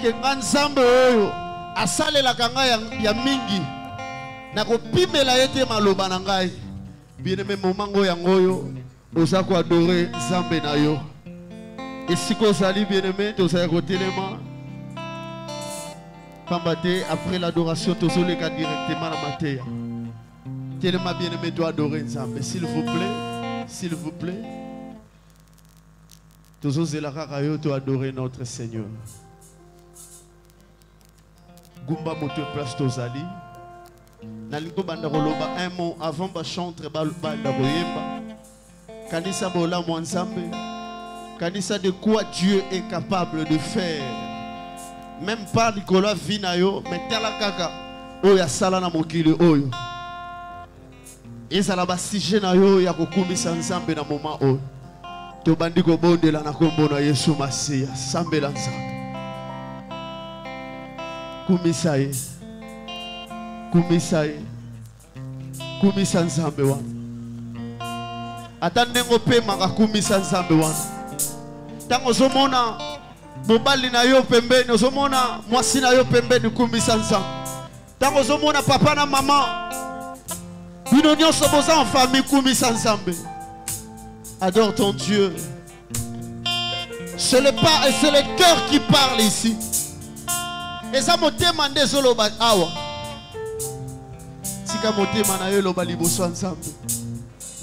que nzambe oyo asalelaka ngai ya mingi nakopimela ete maloba na ngai bien-aimé momango yango oyo oza koadore nzambe na yo esika ozali bien-aimé tozali kotelema pamba te après l'adoration tozoleka directement na mateya telema bien-aimé doit adorer nzambe s'il vous plaît tozozela kaka yo to adorer notre Seigneur. Gumba moto place tozali nalingo banda koloba un mot avant ba chanter ba banda koyemba kanisa bola mwanzambe kanisa de quoi Dieu est capable de faire même pas Nicolas Vinayo mais tala kaka oya sala na mokili oyo ezala ba sujet na yo ya kokumisa nzambe na moment oyo to bandi ko bondela na kombo na Yesu Masiya sambela nzambe kumisa nzambe wana ata ndengo pema kumisa nzambe wana tango zomona mobali na yo pembeni ozomona mwasi na yo pembeni kumisa nzambe tango zomona papa na mama bino nyonso boza en famille kumisa nzambe. Adore ton Dieu. C'est le cœur qui parle ici. Et ça m'a demandé solo awa. Tika motema na yo loba liboso nzambe.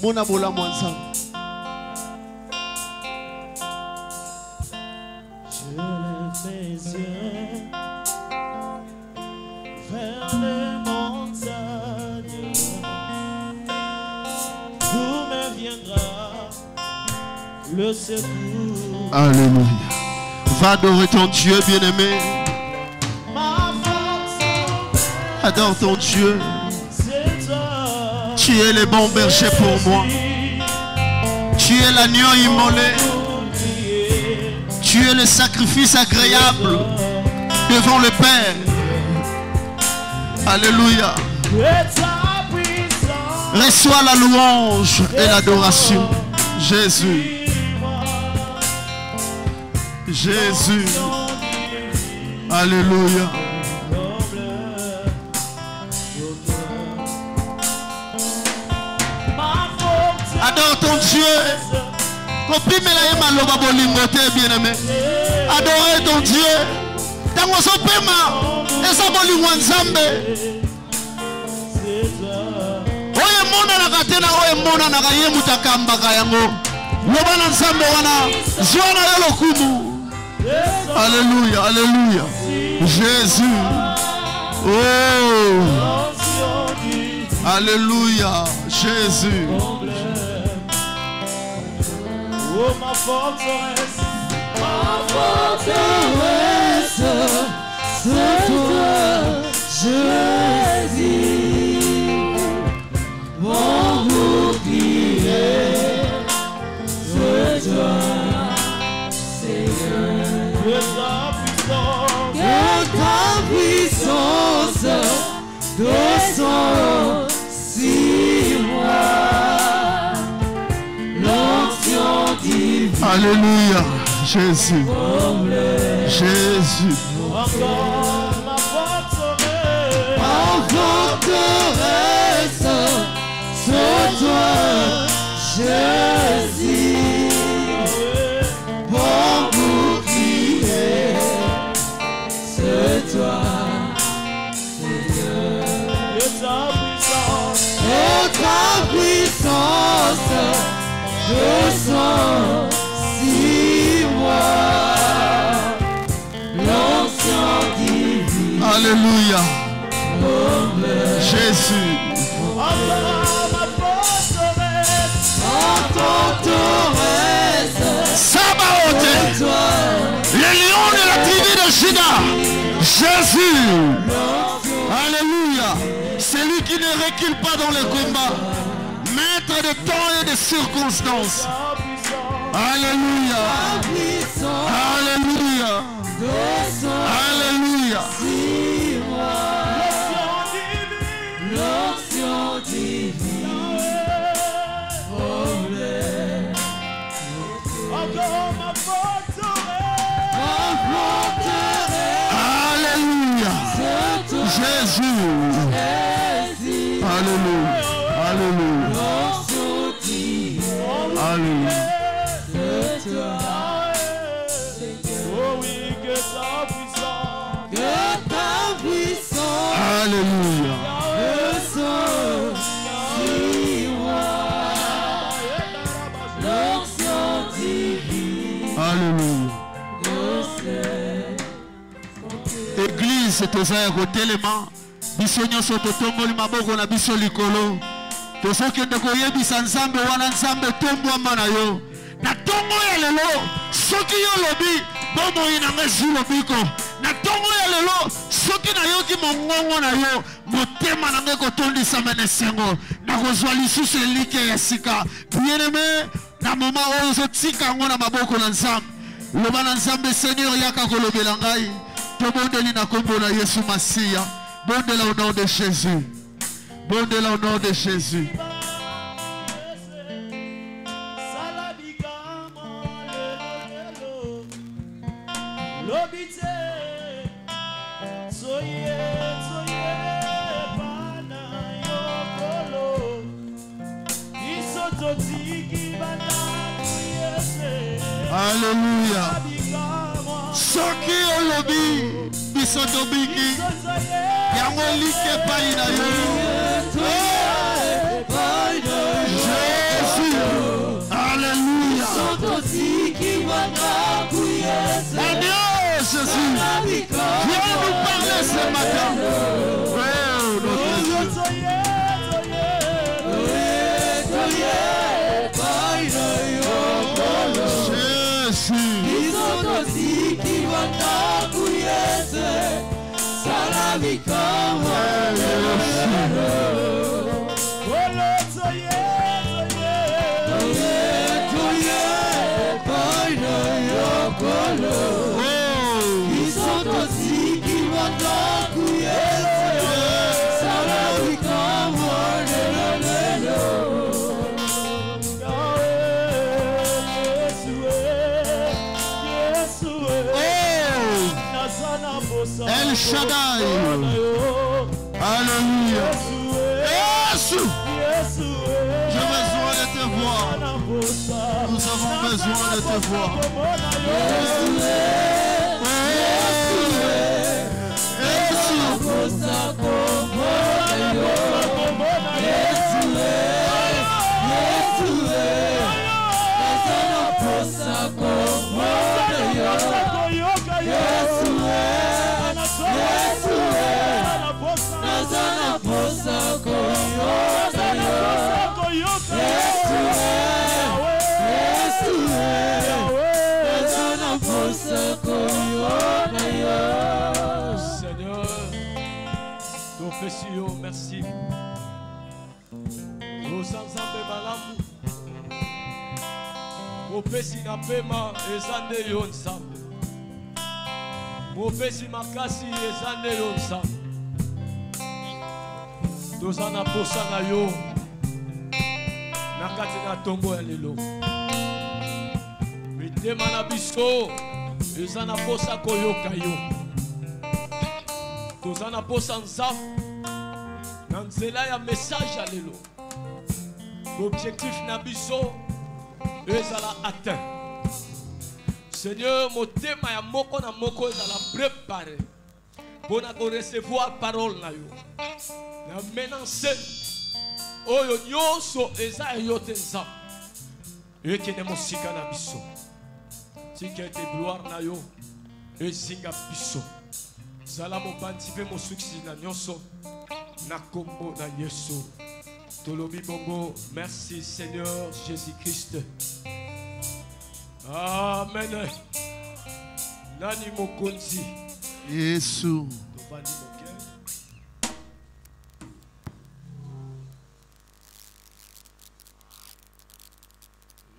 Mona bola mo nzambe. Je lève mes yeux vers les montagnes. D'où me viendra le secours. Alléluia. Va adorer ton Dieu bien-aimé. Adore ton Dieu. Tu es le bon berger pour moi. Tu es l'agneau immolé. Tu es le sacrifice agréable devant le Père. Alléluia. Reçois la louange et l'adoration. Jésus. Jésus. Alléluia. Adore ton Dieu. Bien-aimé. Adorez ton Dieu. Tango sopema esa bolingo nzambe. Oye mona na katena oye mona na kaye mutakamba kayango. Loba na nzambe wana zwana yo lokumu. Alléluia, alléluia. Jésus. Oh. Alléluia, Jésus. Oh ma forteresse, c'est toi, Jésus. Mon bouclier, c'est toi, Seigneur. Que ta puissance descend sur moi. L'onction divine. Alléluia, Jésus. Jésus. Encore ma forteresse. Ma forteresse, c'est toi, Jésus. Mon bouclier, c'est toi, Seigneur. Et ta puissance descend sur moi. L'onction divine. Alléluia. Jésus. Sabaoth, le lion de la tribu de Juda. Jésus. Alléluia. C'est lui qui ne recule pas dans le combat. Maître de temps et de circonstances. Alléluia. Alléluia. Alléluia. L'onction divine. Encore ma forteresse. Ma forteresse. Alléluia. Alléluia. Alléluia. Oh oui, que ta puissance. Alléluia. Alléluia. Église, toza ya kotelema biso nyonso totomboli maboko na biso likolo tozokende koyebisa nzambe wana nzambe tombwama na yo na tongo ya lelo soki yo lobi bomoi na ngai zwi lobiko na tongo ya lelo soki nayoki mongongo na yo motema na ngai kotondisama na esengo nakozwa lisusu elike ya sika bien-aimé na moma oyo ozotika yango na maboko na nzambe loba na nzambe seigneur yaka kolobela ngai tobondeli na kombo na Yesu Masiya bondela au nom de Jésus bondela au nom de Jésus Alléluia. Soki olobi biso tobiki yango like pai na yo Jésus. Alléluia. Mon Dieu Jésus, viens nous parler ce matin. Oh notre Dieu. El Shaddai. Alléluia. Jésus. J'ai besoin de te voir. Nous avons besoin de te voir. Seigneur, merci. Osanzambe malamu mopesi na pema ezande yo nzambe mopesi makasi ezande yo nzambe toza na posa na yo na kati na tombo ya lelo mitema na biso eza na posa koyoka yo toza na posa nzambe na nzela ya message ya lelo objectif na biso ezala atteint. Seigneur, motema ya moko na moko ezala préparé pour recevoir parole na yo na menance oyo nyonso eza yo te nzambe ekende mosika na biso tika ete gloire na yo ezinga biso zala mopanzi mpe mosuksi na nyonso na kombo na Yesu tolobi bongo. Merci Seigneur Jésus-Christ. Amen. Nani mokonzi Yesu. tovandi moke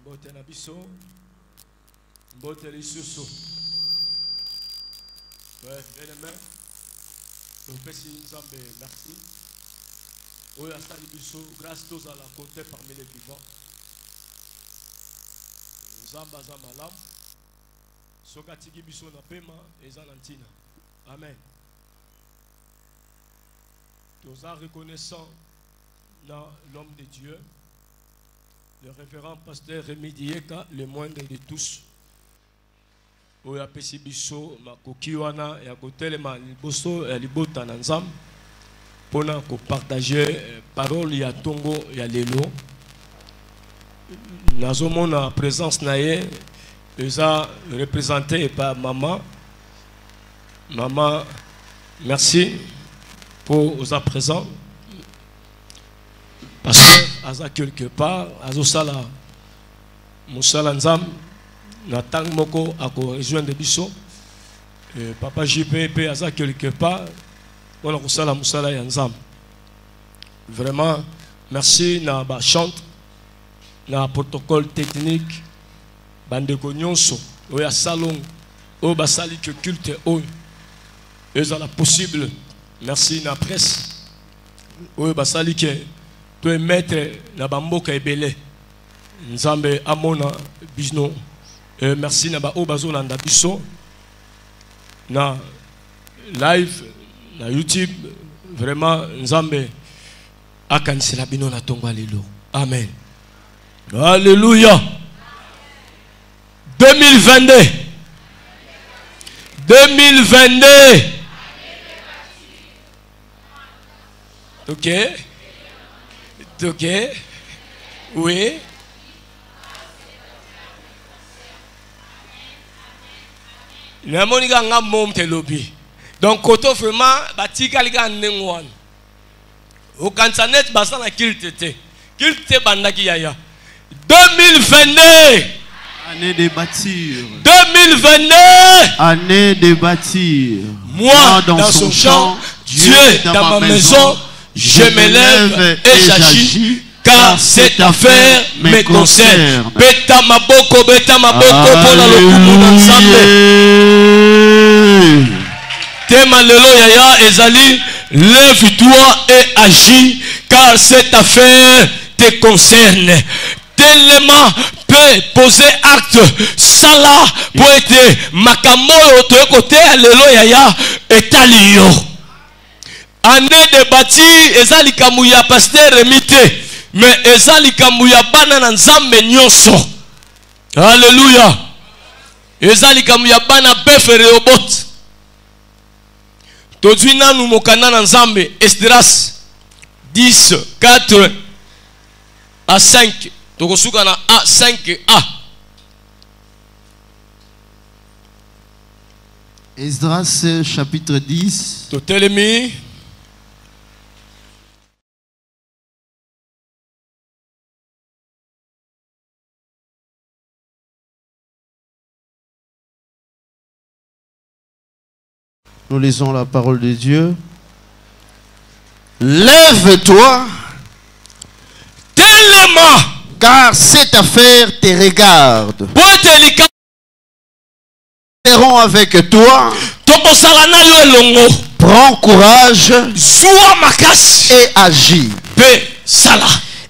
mbote na biso mbote lisusu bien-aimé topesi nzambe merci oyo asali biso grâce tozala compté parmi les vivants nzambe aza malamu soki atiki biso na pema eza na ntina amen. Nous sommes reconnaissants dans l'homme de Dieu, le révérend pasteur Rémi Dieka, le moindre de tous. Où ya pesi biso makoki wana ya kotelema liboso ya libota na nzambe pona ko partager parole ya tongo ya lelo. Nazomona présence na ye eza représenté par maman. Maman, merci pour sa présence. Parce que aza quelque part azosala musala nzambe na tang moko ako rejoindre biso. Papa JP aza quelque part on a kosala musala ya nzambe. Vraiment merci na ba chante na protocole technique bandeko nyonso oya salon o basali que culte o ezala possible. Merci na presse o basali que to mettre na bamboka ebele nzambe amona bisno. Merci na ba o bazolanda biso na live na YouTube. Vraiment nzambe akanisela bino na tongo lelo. Amen. Alléluia. 2022. 2022. Ok. Ok. Oui. Na monika nga mom te lobi. Donc koto vraiment batika liga nengwan. Au kansanet basa na kiltete. Kilte bandaki yaya. 2022. Année de bâtir. 2022. Année de bâtir. Moi dans son champ, Dieu dans ma maison, je me lève et j'agis. Car cette affaire me concerne. Beta maboko pour la lokumu d'ensemble. Tema lelo yaya ezali, lève-toi et agis, car cette affaire te concerne. Tellement peut poser acte, sala pour être makamoyo to côté lelo yaya etalio. Année de bâtir ezali kamuya pasteur remité. Mais ezali kamuya bana na nzambe nyonso. Alléluia. Ezali kamuya bana befere obot. Todwi nanu mokana na nzambe Esdras 10 4 à 5. Tokosuka na A 5a. Esdras chapitre 10. Totelemi. Nous lisons la parole de Dieu. Lève-toi, Tellement. car cette affaire te regarde. Serons avec toi. Prends courage et agis.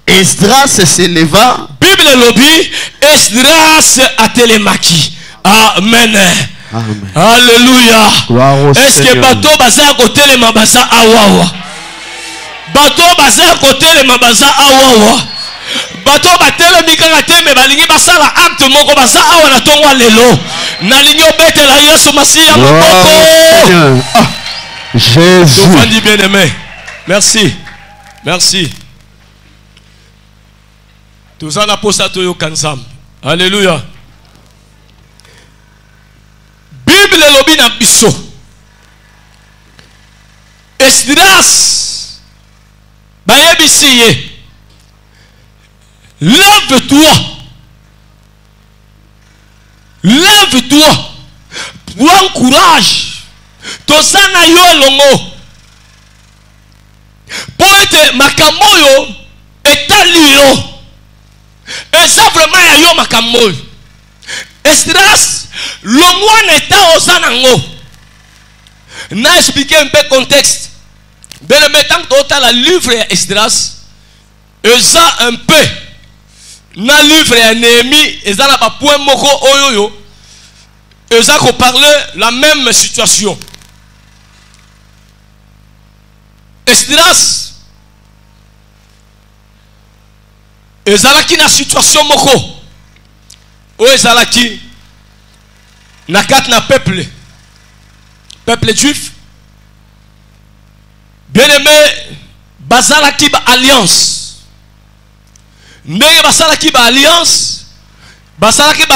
Esdras se leva. Bible lobi Esdras atelemaki. Amen. Amen. Alléluia. Est-ce que bateau baza côté les mabasa awawa? Bateau baza côté les mabasa awawa. Bateau batele mikanga teme balingi basala acte moko basa awa na tongwa lelo. Na linyo bete la Yesu Masiya maboko. Jésus. Tofandi bien aimé. Merci. Merci. Tous en apostat yo kansam. Alléluia. Bible lobi na biso. Esdras bayebisi ye. Lève-toi. Lève-toi. Prends courage. Tosana yo elongo. Poete makamoyo etalio. Eza vraiment ya yo makamoyo. Esdras le moine était au Sanango. N'a expliqué un peu le contexte. De le mettant dans la livre Esdras, eza un peu. Na livre ya Néhémie, eza na ba point moko oyoyo. Eza ko parler la même situation. Esdras ezalaki na situation moko o ezalaki na kat na peuple juif bien aimé bazalaki ba alliance ndenge basalaki ba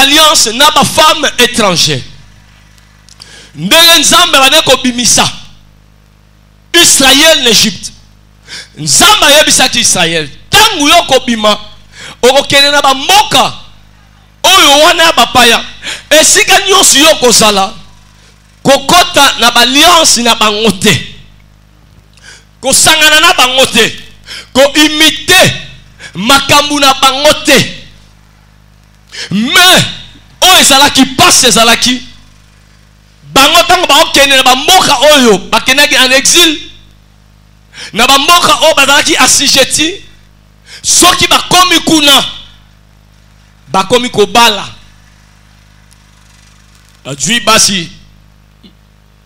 alliance na ba femme étrangère ndenge nzambe bane kobimisa Israël n'Égypte nzambe ayebisaki Israël tangu yo kobima okokende na bamboka oyo wana ya bapaya esika nyonso yo kozala kokota na baliance na bango te kosangana na bango te koimite makambo na bango te mais oyo ezalaki pasi ezalaki bango ntango bakokende na bamboka oyo bakendaki en exil na bamboka oyo bazalaki assujetti soki bakomi kuna bakomi kobala badwi basi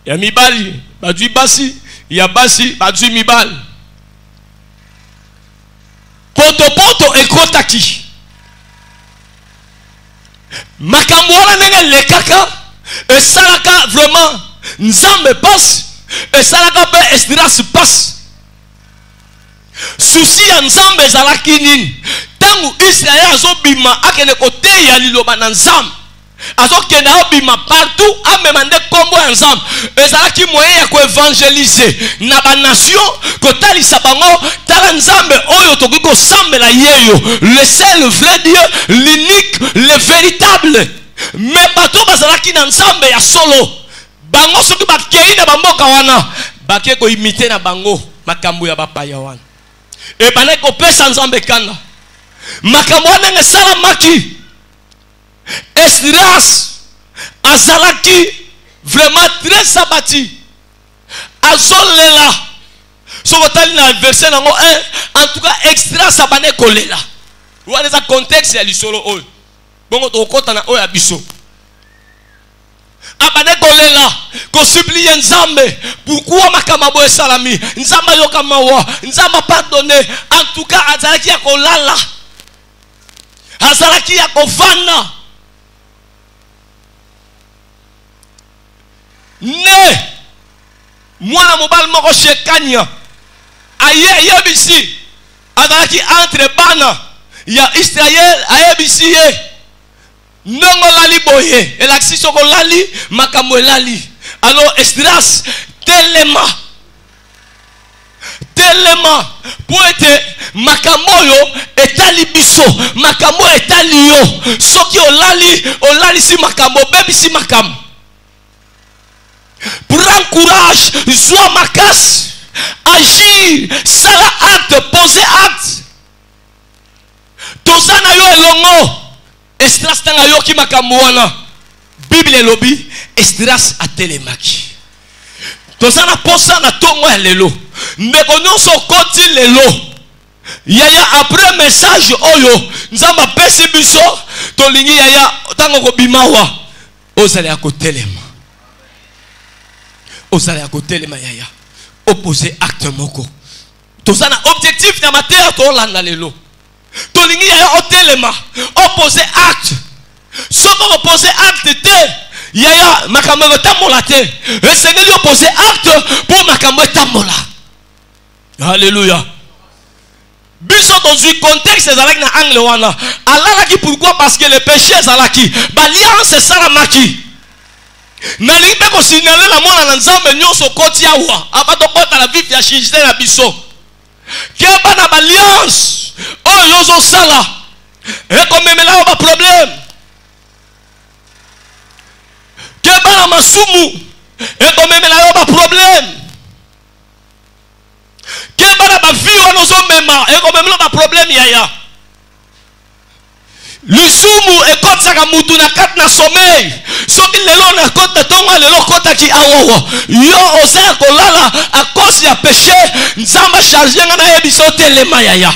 ya mibali badwi basi ya basi badwi mibali poto ekotaki makambo wana ndenge lekaka esalaka vraiment nzambe pasi esalaka mpe Esdras pasi susi ya nzambe ezalaki nini tangu Israël azobima akende koteya liloba na nzambe azokende abima partout amema nde kombo ya nzambe ezalaki moyen ya koevangelize na banation kotalisa bango tala nzambe oyo tokoki kosambela yeyo le seul vrai Dieu l'unique le véritable mais bato bazalaki na nzambe ya solo bango soki bakei na bamboka wana bake koimite na bango makambo ya bapaya wana ebane kopesa nzambe kanda makambo wana ndenge esalamaki Esdras azalaki vraiment très abattu azolela soko tali na verset nango 1 en tout cas Esdras abane kolela wana eza contexte ya lisolo oyo bongo tokota na oyo ya biso abane kolela kosuplie nzambe pourquoi makambo boye salami nzambe yoka mawa nzambe pardonner en tout cas azalaki ya kolala azalaki ya kovanda ne mwana mobali moko Shekania ayebisi azalaki entre bana ya Israël ayebisi ye ndongo lali boye elakisi soko lali makambo elali alors Esdras telema po ete makambo oyo etali biso makambo etali yo soki olali si makambo bebisi makambo prends courage zwa makasi agir sala acte poser acte toza na yo elongo Esdras tanga yoki makambo wana Bible elobi Esdras atelemaki toza na posa na tongo ya lelo ndeko nyonso koti lelo yaya après message oyo nzambe apesi biso tolingi yaya tango kobimawa ozala ya kotelema yaya opposer acte moko toza na objectif na mateya tolanda lelo tolingi yaya otelema opposer acte soko opposer acte te yaya makambo etambola te esengeli opposer acte pour makambo etambola. Alléluia. Biso tozui contexte ezalaki na angle wana alalaki pourquoi parce que le péché ezalaki baliance esalamaki nalingi mpe kosignale na mwana na nzambe nyonso koti awa abatokota la vif ya chingite na biso ke bana baliance oyo ozosala ekomemela yo baproblème ke bana masumu ekomemela yo baproblème ke bana bavi wana ozomema ekomemela baproblème yaya lisumu ekotisaka mutu na kati na sommeil soki lelo na kota tonga lelo kotaki awowo yo oza kolala à cause ya péché nzamba charge nga na yebiso telema yaya.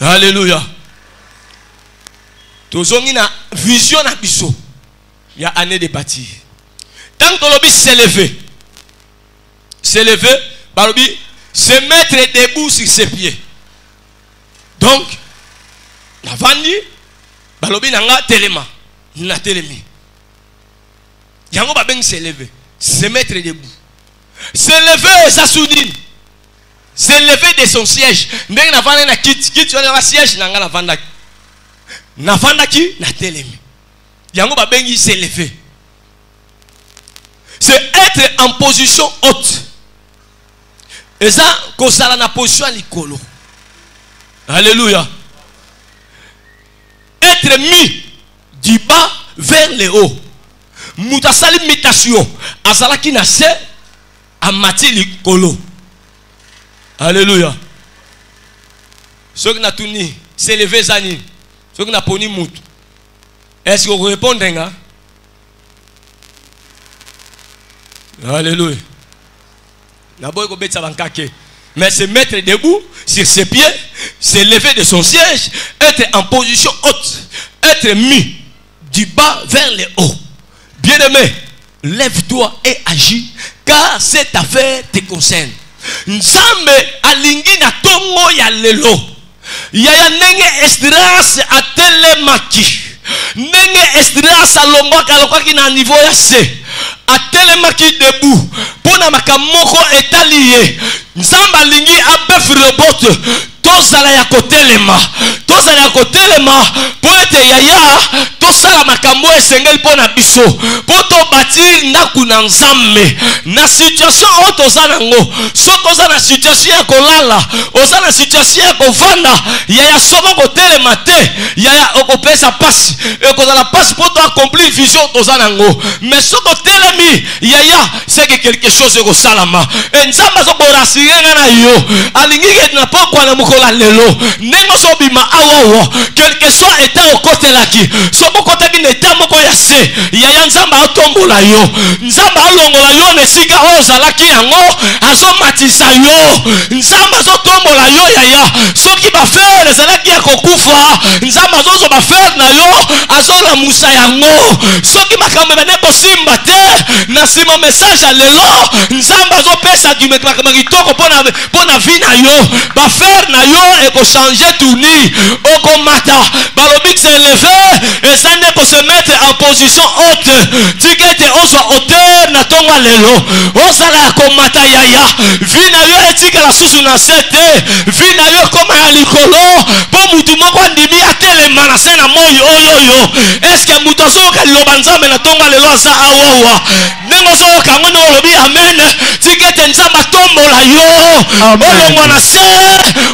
Alléluia. Tozongi na vision na biso ya année de bâtir tant que l'obis s'élever s'élever, balobi, se mettre debout sur ses pieds. Donc, navandi, balobi nanga telema, na telemi. Yango babeng s'élever, se mettre debout. S'élever, ça soudine. S'élever de son siège. Ndenge navanda na kit tu as siège nanga navanda. Navanda ki na telemi. Yango babengi s'élever. C'est être en position haute. Et ça, qu'on s'ala na position à l'icolo. Alléluia. Être mis du bas vers le haut. Moutasali imitation. Azala ki na se amati l'icolo. Alléluia. Ce qui n'a tout ni, c'est lever zani. Ce qui n'a pas ni mout. Est-ce que vous répondez? Alléluia. Mais se mettre debout sur ses pieds, se lever de son siège, être en position haute, être mis du bas vers le haut. Bien-aimé, lève-toi et agis, car cette affaire te concerne. Nzambe alingi na tongo ya lelo. Yaya nenge Esdras atelemaki. Nenge Esdras alongwaki na niveau ya se. Atelemaki debout. Pona makamoko etaliye. Nzambe alingi abef robot. Tozala ya kotelema. Tozala ya kotelema. Po ete yaya tosala makambo esengeli pona biso. Po to bati ndaku na Nzambe. Na situation o tozala ngo. So tozala na situation ya kolala. Ozala na situation ya kovanda. Yaya somo kotelema te. Yaya okopesa pasi. Ekozala pasi po to accomplir vision tozala ngo. Mais so kotelemi yaya c'est que quelque chose eko salama. E Nzambe so borasire na yo. Alingi ke na pokwa na mukola lelo. Nengo so bima awo. Quelque soit état au côté laki. So boko taki na état moko ya se. Yaya Nzambe atombola yo. Nzambe alongola yo nesika ozalaki yango. Azo matisa yo. Nzambe azo tombola yo yaya. Soki ba faire ezalaki ya kokufa. Nzambe azo ba faire na yo. Azo la musa yango. Soki makambo bene bosimba te. Na sima message à lelo. Nzambe azo pesa du makitoko pona vie na yo. Ba faire na yo et ko changer tourni. Oko mata. Balobik se lever et ça n'est que se mettre en position haute. Tikete oso hauteur na tonga lelo. Osala ya komata yaya. Vie na yo etika la susu na sete. Vie na yo koma ya likolo. Po mutu moko ndimi atelema na se na moi oyoyo. Est-ce que mutu soka liloba Nzambe na tonga lelo aza awawa. Nengo soka ngono olobi amen. Tikete Nzambe tombola yo. Olongwa na se.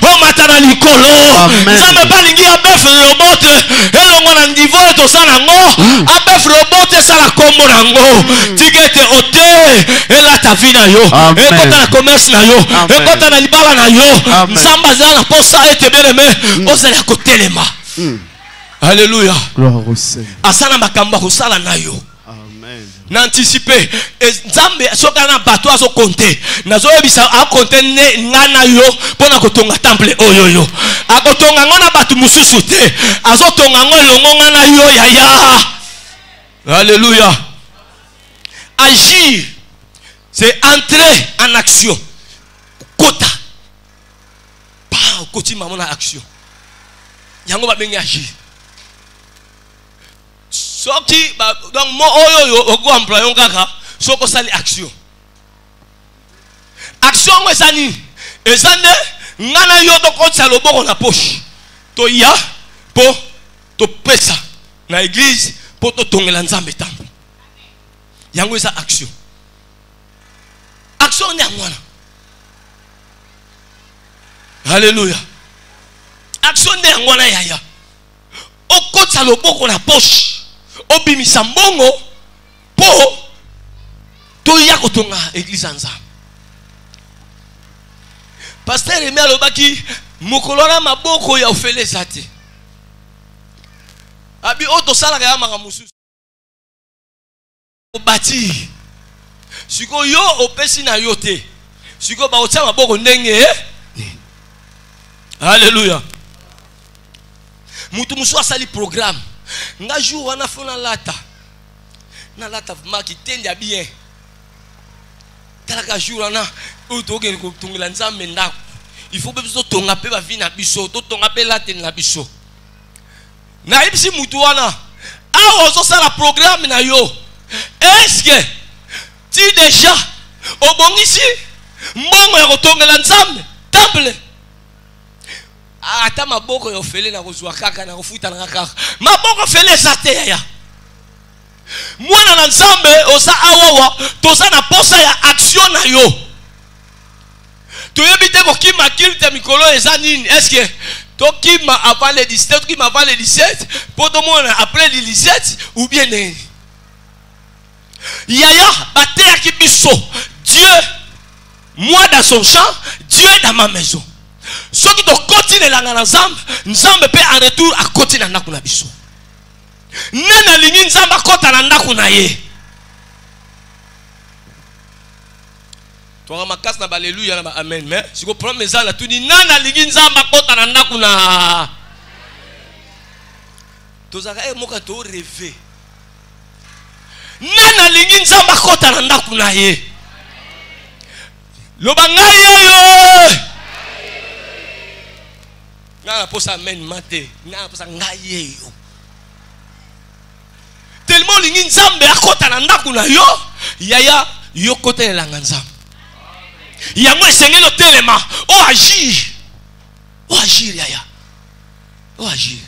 O matana likolo. Nzambe balingi abef robot. Elongwa na niveau to sana ngo. Abef robot sala kombo na ngo. Tikete ote. Ela ta vie na yo. Ekota na commerce na yo. Ekota na libala na yo. Nzambe zala posa ete bien aimé. Ozala kotelema. Alléluia. Gloire au Seigneur. Asana makamba kosala na yo. Amen. N'anticiper. Nzambe soka na bato azo compter. Nazo yebisa a compter ne ngana yo pona kotonga temple oyoyo. Akotonga ngona bato mususu te. Azo tonga ngolongo ngana yo yaya. Alléluia. Agir, c'est entrer en action. Kota. Pa koti maman en action. Yango ba bengi agir. Soki donc mo oyo ogo employé kaka soko sali action. Action ngezani ezane ngana yo to kotsa loboko na poche. To ya po to pesa na église po to tongela Nzambe temple. Yango eza action. Action ni ngwana. Alléluia. Action ni ngwana yaya. Okotsa loboko na poche. Obimisa mbongo po to ya kotonga église Nzambe. Pasteur Emi alobaki mukolona maboko ya ofele zate. Abi oto sala ya makamusu. Obati. Siko yo opesi na yote. Siko ba otsa maboko ndenge. Alléluia. Mutu musu asali programme. Nga jour wana fona lata. Na lata maki tende bien. talaka jour na o to ke ko tungela nzambe ndako il faut besoin tonga pe ba vie na biso to tonga pe la ten na biso na ibisi mutu wana a ozo sala programme na yo est-ce que tu déjà obongisi mbongo ya kotongela nzambe temple ata maboko yo fele na kozwa kaka na kofuta na kaka maboko fele zate ya mwana na nzambe oza awawa toza na posa ya action na yo toyebi te kokima kilte mikolo eza nini est-ce que tokima avant le 17 tokima avant le 17 po tomona après le 17 ou bien nini yaya bateyaki biso Dieu moi dans son champ Dieu dans ma maison soki tokoti elanga na nzambe nzambe pe en retour akoti na ndako na biso nena lingi nzambe akota na ndako na ye toka makasi na baleluya na ba amen mais siko problème ezala tuni nana lingi nzambe akota na ndako na tozaka moka to rêver nana lingi nzambe akota na ndako na ye loba ngai yeyo nga posa amen mate nga posa ngai yeyo tellement lingi nzambe akota na ndako na yo yaya yo kota elanga nzambe yango esengeli otelema o agir yaya o agir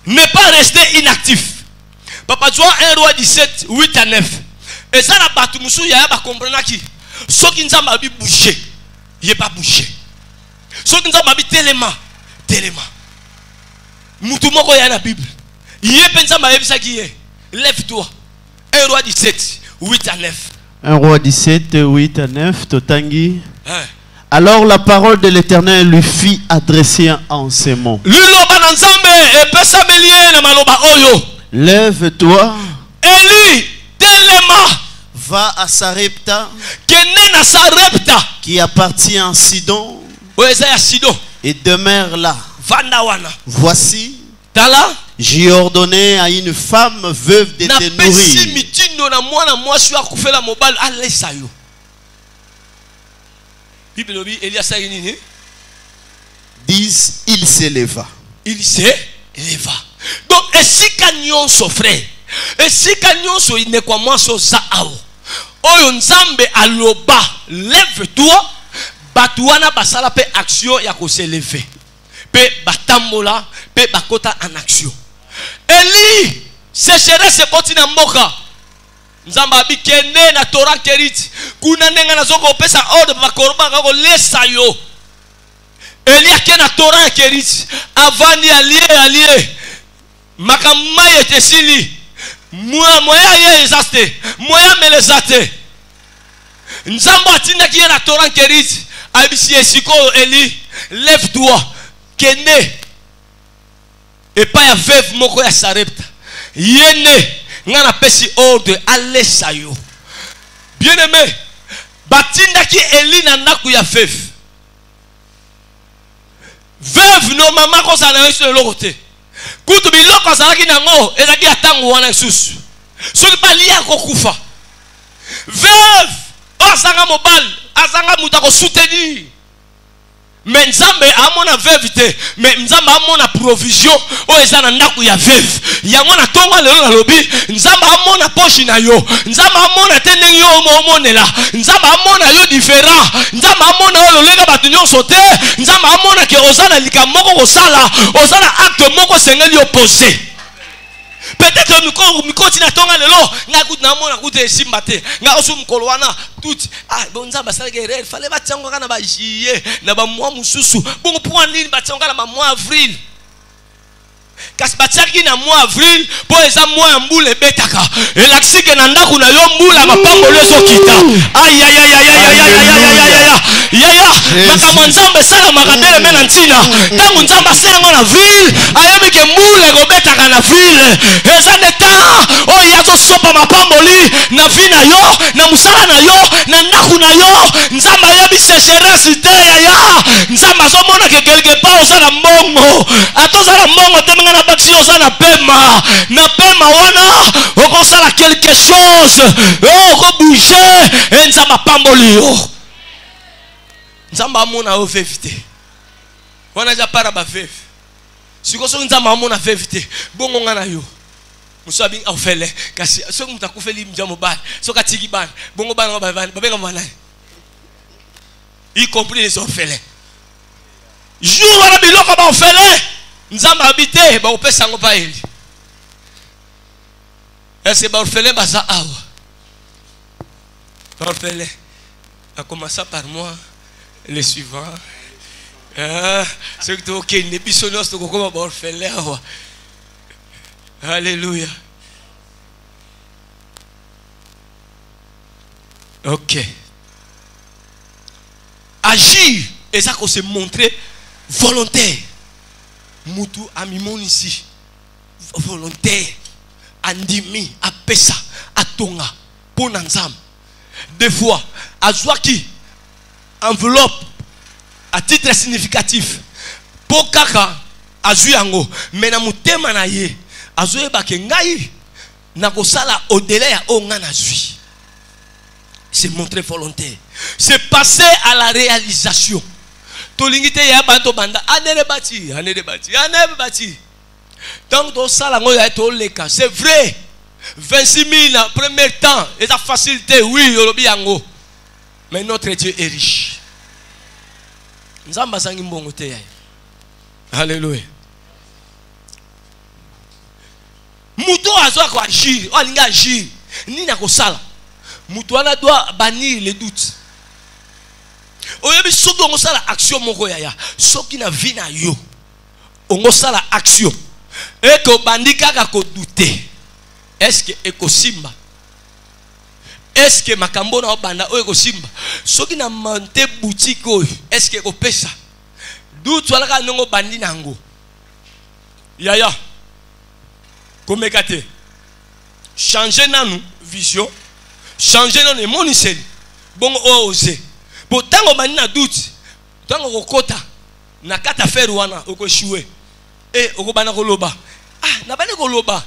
ne pas rester inactif papa Joa 1 roi 17 8 à 9 et ça la batu musu yaya ba comprendre ki soki nzambe abi bouger il pas bouger soki nzambe abi telema mutu moko ya na Bible yé pensa ma yebisa ki ye lève-toi 1 roi 17 8 à 9 1 roi 17 8 à 9 totangi hein. Alors la parole de l'Éternel lui fit adresser en ces mots. Lève-toi. Eli telema. Va à Sarepta. Kenena Sarepta. Qui appartient à Sidon. Et demeure là. Vandawana. Voici. Tala. J'ai ordonné à une femme veuve de te nourrir. Disent, il s'éleva. Il s'éleva. Donc, et si canyon so frère, et si canyon so il n'est quoi moi so zao. Oyo nzambe aloba, lève-toi, batuana basala pe action ya ko s'élever. Pe batambola, pe bakota en action. Eli, sécheresse continue mboka. Nzamba bikene na Torah kerit. Kuna nenga na zoko pesa ordre bakoroba kako lesa yo. Eli akena Torah kerit. Avani allié. Makama yetesili. Moya ye ezaste. Moya melezate. Nzamba atinda ki na Torah kerit. Abisi esiko Eli, lève-toi. Kene. Et pas ya veuve moko ya Sarepta. Yene. Ngana pesi ordre alesa yo. Bien aimé, batinda ki Eli na ndaku ya veuve. Veuve no mama ko sa na yeso lokote. Kutu biloko sa ki nango ezaki atango wana susu. Soki pa liya ko kufa. Veuve osanga mobile, azanga muta ko soutenir. Mais nzambe amona veuve te, mais nzambe amona provision o ezana ndaku ya veuve. Yango na tonga lelo na lobi, nzambe amona poche na yo, nzambe amona tendeng yo omonela, nzambe amona yo différent, nzambe amona yo lolenga batu nyonso te, nzambe amona ke ozana lika moko kosala, ozana acte moko sengeli opposé. Peut-être que miko tina tonga lelo nga kutu na mona kutu esimba te nga osu mukolo wana tout bonza basala guerre fallait batsango kana ba juillet na ba mois mususu bongo pour nini batsango na ba mois avril kasi batiaki na mois avril po eza mois ya mbula betaka elaksike na ndaku na yo mbula mapangolo ezokita makambo nzambe sala makadele me na ntina ntango nzambe asalango na ville ayebi ke mbula ekobetaka na ville eza neta oyo azosopa mapamboli na vi na yo na mosala na yo na ndaku na yo nzambe ayebi sécheresse te yaya nzambe azomona ke quelque part oza na mbongo atozala mbongo te na bakisi oza na pema wana oko ça quelque chose, oh, bouger, et ça m'a pas molli. Ça m'a mon a vérité. On a déjà pas à vivre. Si vous avez un vérité, bon, on a eu. Nous sommes en fait là. Kasi, si vous avez fait l'imdiamo ban, si vous avez fait ban, bon, ban, y compris les orphelins. Jour où on a mis l'eau comme orphelin, nous avons habité, on peut s'en pas éli. Et c'est orphelin, bah ça a. Orphelin, a commencé par moi, les suivants. C'est que ok, les bisonnos de comment orphelin. Alléluia. Ok. Agir, et ça qu'on s'est montré volontaire. Moutou amimon ici. Volontaire. Andimi, apesa, atonga, ponanzam. Des fois, azwaki, enveloppe, à titre significatif. Pour kaka, azuyango, mais na mutema na ye, azuye bakengai, na kosala au-delà ya onga zui. C'est montrer volontaire. C'est passer à la réalisation. Tolingite ya banto banda, anere bati. Donc, c'est vrai. 26 000 en premier temps, et la facilité, oui, mais notre Dieu est riche. Alléluia. Mouto azoa ko agir, o alinga agir, ni na ko sala. Mouto ana doit bannir les doutes. Oyebi soki on sala action moko yaya, soki na vie na yo, on sala action. Et que bandika ka ko douter. Est-ce que eko simba? Est-ce que makambo na banda o eko simba? Soki na monte boutique o, est-ce que eko pesa? Doute wala ka nongo bandi nango. Yaya. Komekate. Changer nanu vision. Changer nanu moniseli. Bon oser. Pourtant on bandi na doute. Tant on kota na kata faire wana oko chouer. Et oko bana ko loba. Ah, na bana ko loba.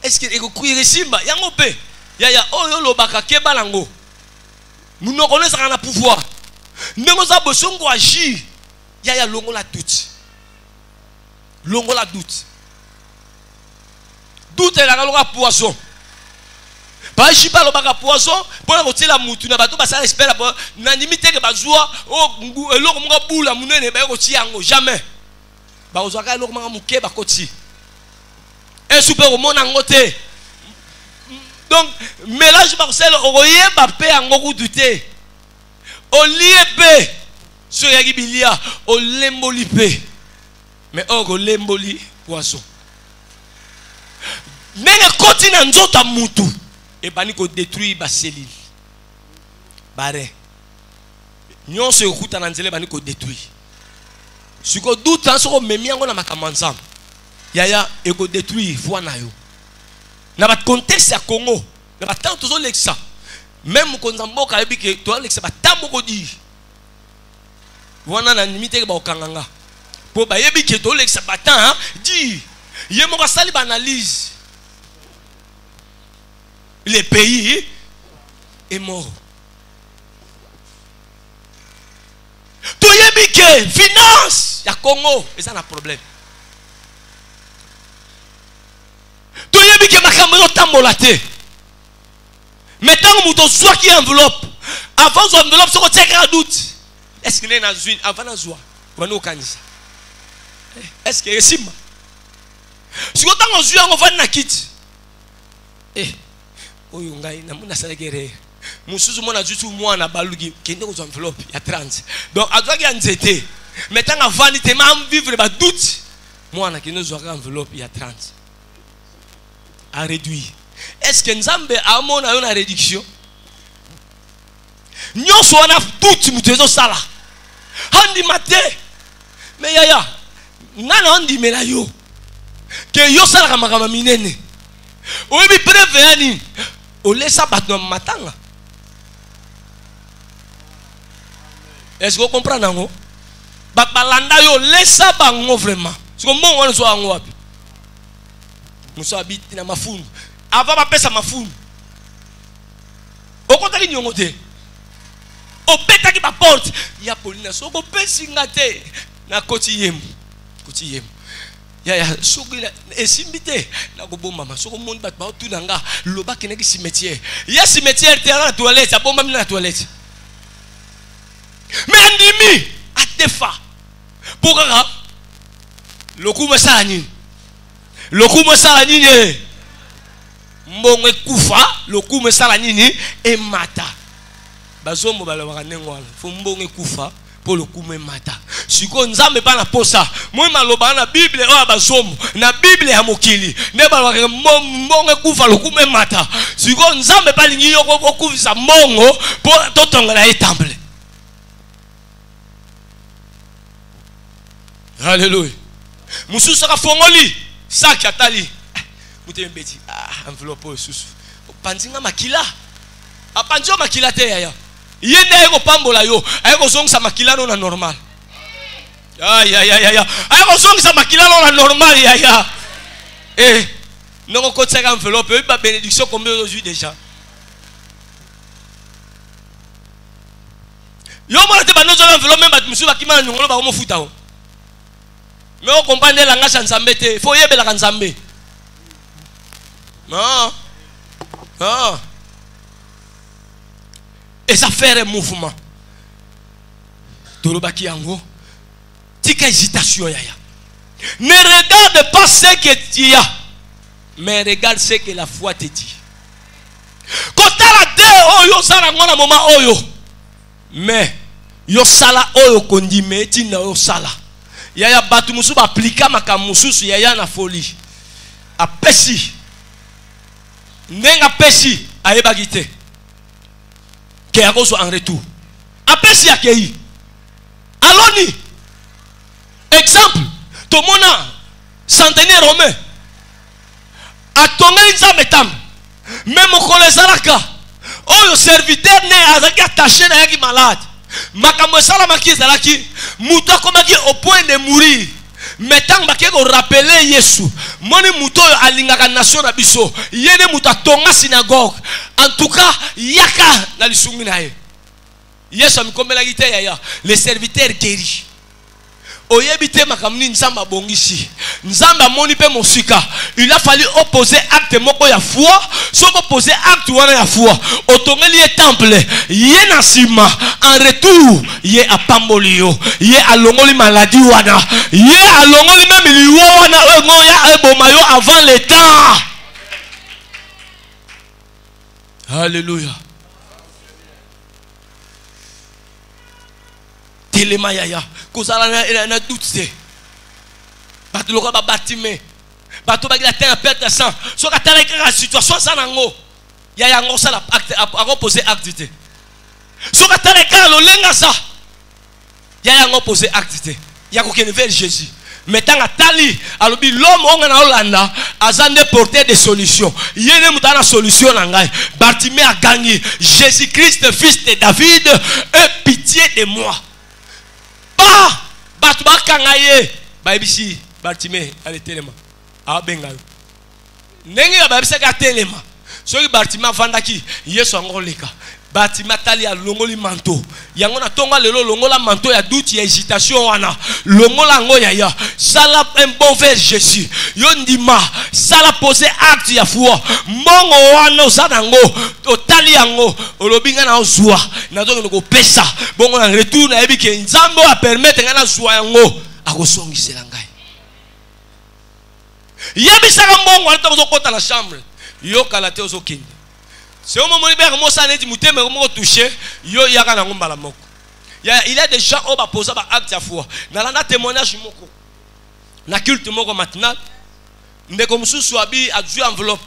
Est-ce que eko kuire simba yango pe? Yaya oyo loba ka keba lango. Nous ne connaissons pas le pouvoir. Nous avons besoin d'agir. Yaya longo la doute. Longo la doute. Doute est la poisson. Pas je parle pas poisson pour la la moutou na bato ba ça espère pas na limite que bazua oh eloko mga bula munene ba ko tiango jamais. Ba ozaka eloko mga muke ba koti. Et super au monde ngote. Donc mélange Marcel oye ba pe angoku douter. O liebe so yaki bilia o lemboli pe. Mais o lemboli poisson. Nenge koti na nzota mutu et bani ko détruire ba cellule. Bare. Nyon se okuta na nzele bani ko détruire. Si ko doute en so memi yango na makamanzam. Yaya e ko détruire foi na yo. Na ba contexte ya Congo, na ba tant tozo lexa. Même ko nzamboka yebi ke to lexa ba tambo ko di. Wana na limite ke ba okanganga. Po ba yebi ke to lexa ba tant di. Ye mo ka sali ba analyse. Le pays est mort. Tu yebi ke finance ya Congo, et ça n'a problème. Tu yebi ke makambo yo tambolate. Maintenant mouton soit qui enveloppe. Avant son enveloppe so ko teka doute. Est-ce que na zui avant na zwa? Wana okanisa. Est-ce que simba? Si ko tango zui ngo van na kit. Oyo ngai na muna salekere musuzu mona jutu mwana balugi kende ko enveloppe ya 30 donc azwaki anzete mettant avant ni te mam vivre ba doute mwana kende zo enveloppe ya 30 a réduit. Est-ce que nzambe a mona yo na réduction nyonso wana doute mutezo sala handi mate mais yaya ngana handi mela yo ke yo sala kama minene oyebi preuve yani o laissa battre matanga. Est-ce que vous comprenez ngo? Balanda yo laissa bango vraiment. Parce que mon wana so ango wapi. Muso habite na mafundu. avant de passer ma foule. Au contraire, il y a un côté. Au bêta qui m'apporte. Il y a Pauline. Au côté, singate. Na kotiyem. Kotiyem. Ya soki esimbité na ko bomba ma soko monde bat ba tout nanga loba kene ki cimetière ya cimetière terrain na toilette ya bomba na toilette mais andimi atefa pokaka lokume sala nini mbongo kufa lokume sala nini e mata bazombo balobaka nengwana fo mbongo kufa pour le coup mata siko nzambe pa na posa moi maloba na bible o bazomo na bible ya mokili ne balobaka mbongo kufa le coup mata siko nzambe pa lingi yo ko kufisa mbongo pour totonga na temple. Alléluia. Mususu ka fongoli saki atali mutembeti enveloppe susu panzinga makila apanjo makila te ya yende ayeko pambola yo ayeko zongisa makila no na normal ayeko zongisa makila no na normal non kotseka enveloppe ba bénédiction combien aujourd'hui déjà yo mona te banozo enveloppe même bat musu bakima nyongolo ba ko mofuta o mais on comprend la ngasa nzambe te faut yebela nzambe non et ça fait un mouvement. Torobaki yango. Tika hésitation yaya. Ne regarde pas ce que tu as, mais regarde ce que la foi te dit. Quand tu as de oyo sala ngona moment oyo. Mais yo sala oyo kondi me tina yo sala. Yaya batu musu ba appliquer makamususu yaya na folie. Apesi. Nenga pesi ayebagite. Qui a reçu en retour. Après si accueilli. Allons-y. Exemple. Tout le monde centenaire romain. A tombé une metam. Même au les alaka. Oh le serviteur n'est attaché à un malade. Makambo salama qui zalaki. Mouta comme au point de mourir. Mettant baké ko rappeler Yesu. Moni muto alingaka nation na biso. Yene muta tonga synagogue. En tout cas, yaka na lisungi na ye. Yesu amikombela gite yaya. Les serviteurs guéris. Oyebite makamni nzamba bongisi. Nzamba moni pe mosika. Il a fallu opposer acte moko ya foi, so opposer acte wana ya foi. Otongeli ye temple, ye na sima en retour, ye apambolio, ye alongoli maladie wana, ye alongoli même liwo wana ngoya ebomayo avant le temps. Alléluia. Telema yaya kozala na doute bato loko ba batime bato ba la terre perte sang so ka tala ka situation ça nango yaya ngo sala acte a reposer acte te so ka tala ka lo lenga ça yaya ngo poser acte te ya ko ken vers Jésus mettant à tali alobi l'homme on na olanda azande porter des solutions yene mutana solution na ngai Bartimée a gagné Jésus Christ fils de David aie pitié de moi. Batu bakangaye baibisi Bartimée ale telema abenga ndenge ya babisa ka telema soki Bartimée vandaki Yesu angoleka Bartimée tali ya longoli manteau yango na tonga lelo longola manteau ya doute ya hésitation wana longola ngo ya sala un bon vers Jésus yo ndima sala poser acte ya foi mbongo wana osana ngo otali yango olobinga na ozwa na zongo ko pesa bongo na retour na ebike nzambo a permettre ngana zwa yango akosongisela ngai yebisaka mbongo ata kozokota na chambre yo kala te ozokende. C'est au moment où il touché, il y a des gens qui ont posé un acte à foi. Dans la témoignage, dans le culte maintenant, il y a une enveloppe.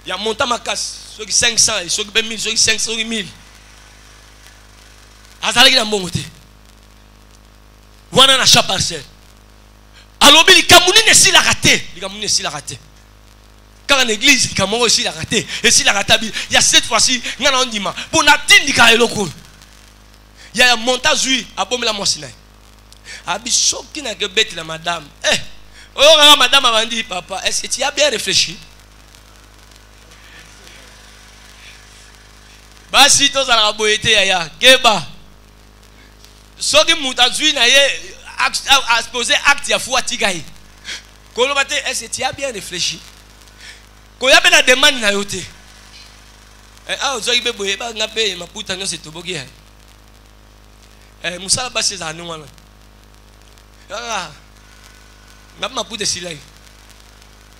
Il y a montant ma casse, ceux qui 500, ceux qui 1000, ceux qui 500, ceux qui 1000. Azalaki na mbongo te. Wana na chaque parcelle. Alors il y a raté. Quand l'église il y a aussi la raté et si la raté il y a cette fois-ci il y a un dimanche pour n'atteindre il y a un montage à bomber la moissina abisso qui n'a que bête la madame madame a dit papa est-ce que tu as bien réfléchi Basi to za la boyete yaya keba soki mutazui na ye a poser acte ya foi tigai kolobate est-ce que tu as bien réfléchi ko ya bena demande na yote ah ozoki be boye ba ngape maputa nyo se tobogi musala basi za no wana ah ngap maputa silai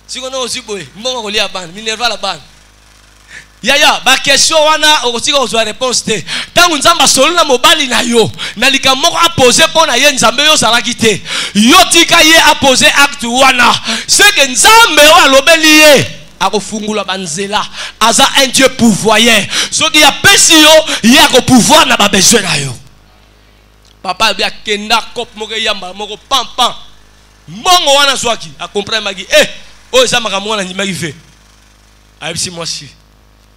siko no oziboye mbongo kolia ban minerva la ban yaya ba question wana okotika ozwa réponse te tangu nzamba solo na mobali na yo na likamoko a poser pona ye nzambe yo salaki te yo tika ye a poser acte wana c'est que nzambe o alobeli ye akofungula banzela aza un Dieu pourvoyeur soki ya pesi yo ye ako pouvoir na ba besoin na yo papa bia kenda kop moko yamba moko pam pam mbongo wana swaki a comprendre magi o za makamwa na ndimaki fe ayebisi mwasi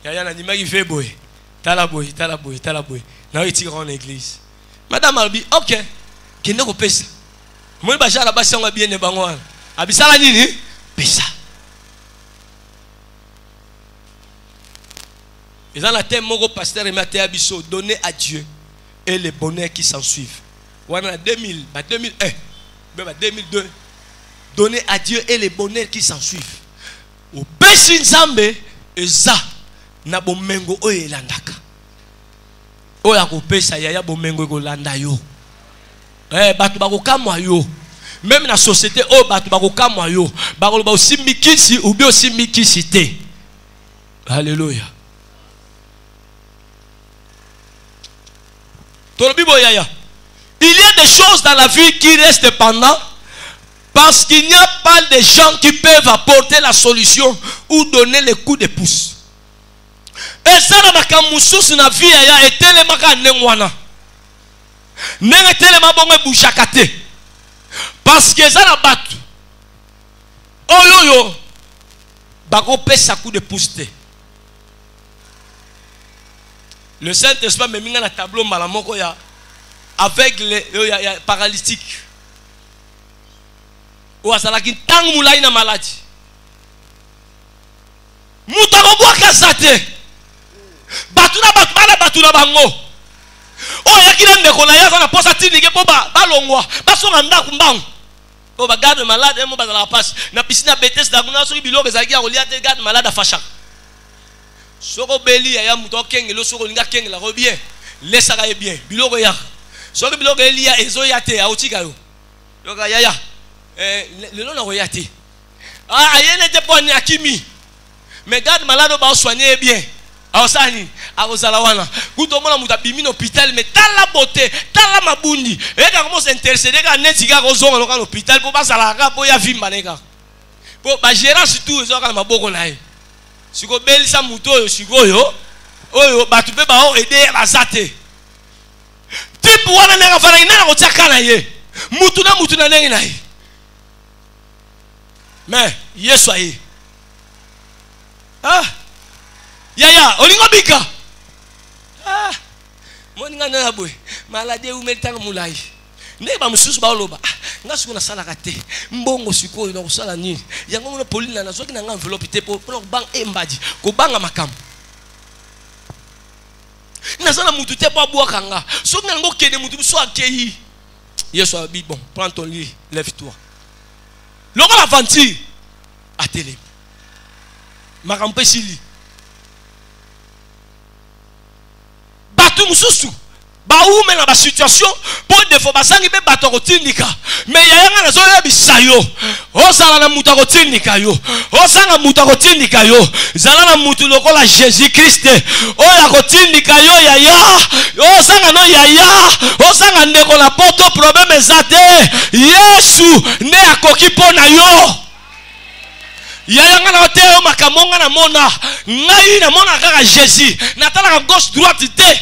yaya na ndimaki fe boy tala boy na yo tira en église madame albi ok kende ko pesa moi ba jala ba sanga bien ne bango wana abisala nini pesa et dans la thème moko pasteur Matthieu Abisso donner à Dieu et les bonheurs qui s'en suivent wana 2000 ba 2001 ba 2002 donner à Dieu et les bonheurs qui s'en suivent au pesi nzambe eza na bomengo oyo elandaka oyo akopesa yaya bomengo ekolanda yo bato bakokamwa yo même na société oyo bato bakokamwa yo bakoloba osimbi kisi ou bien osimbi kisi te alléluia tolobi boye yaya il y a des choses dans la vie qui restent pendant parce qu'il n'y a pas de gens qui peuvent apporter la solution ou donner le coup de pouce. Et ça, na makamusus na vie ya etele maka nengwana. Nenge tele mabonge bushakate. Parce que ça na batu. Oyoyo. Bako pesa coup de pouce te. Le Saint-Esprit me minga na tableau malamoko ya aveugle ya paralytique. Ou asalaki tang mulai na maladie. Mutako bwaka zate. Batu na bango. Oh yakina ndeko na yaka na posa tinike po balongwa. Basonga ndaku mbangu. Po ba garde malade mo bazala passe. Na piscine betes da kuna soki biloko ezaki ya kolia te garde malade afasha. Soko beli ya muto kengelo soko linga kengela ko bien. Laisse ça bien. Biloko ya. Soki biloko elia ezo ya te autika yo. Yoka yaya. Le nom royauté. Ah, il n'était pas ni akimi. Mais garde malade ba soigner bien. Awasani, awazalawana. Kuto mona mutabimi na hôpital mais tala beauté, tala mabundi. Et quand commence à intercéder quand netika ko zonga loka hôpital pour basala ka po ya vimba neka. Po ba gérant surtout zo ka maboko na ye. Siko belisa muto yo sikoyo. Oyo batu pe ba o aider bazate. Type wana neka fana ina ko tiaka na ye. Mutu na nenge na ye. Mais yesu aye yaya olingo bika moninga na boy malade umelitanga mulai ndeba ba mususu ba oloba ngasuko na sala kate mbongo sikoyo na kusala nini yango mona polina na soki na nga enveloppe te po ko bang embaji ko banga makam na sala mutu te po abwaka nga soki na ngo kende mutu so akei yesu abi bon prends ton lit lève-toi. L'homme aventure à télé. Makampe sili. Batu mususu. Ba ou mena ba situation pour des fois basangi be bato kotindika. Mais yanga na zoya bisayo. Osala na muta kotindika yo. Osanga muta kotindika yo. Zala na mutu lokola Jésus Christ. Oya kotindika yo yaya. Osanga no yaya. Osanga ndeko na poto problème ezate. Yesu ne akoki pona yo. Yaya nga na oteo makamonga na mona. Ngai na mona kaka Jésus. Natala ka gauche droite te.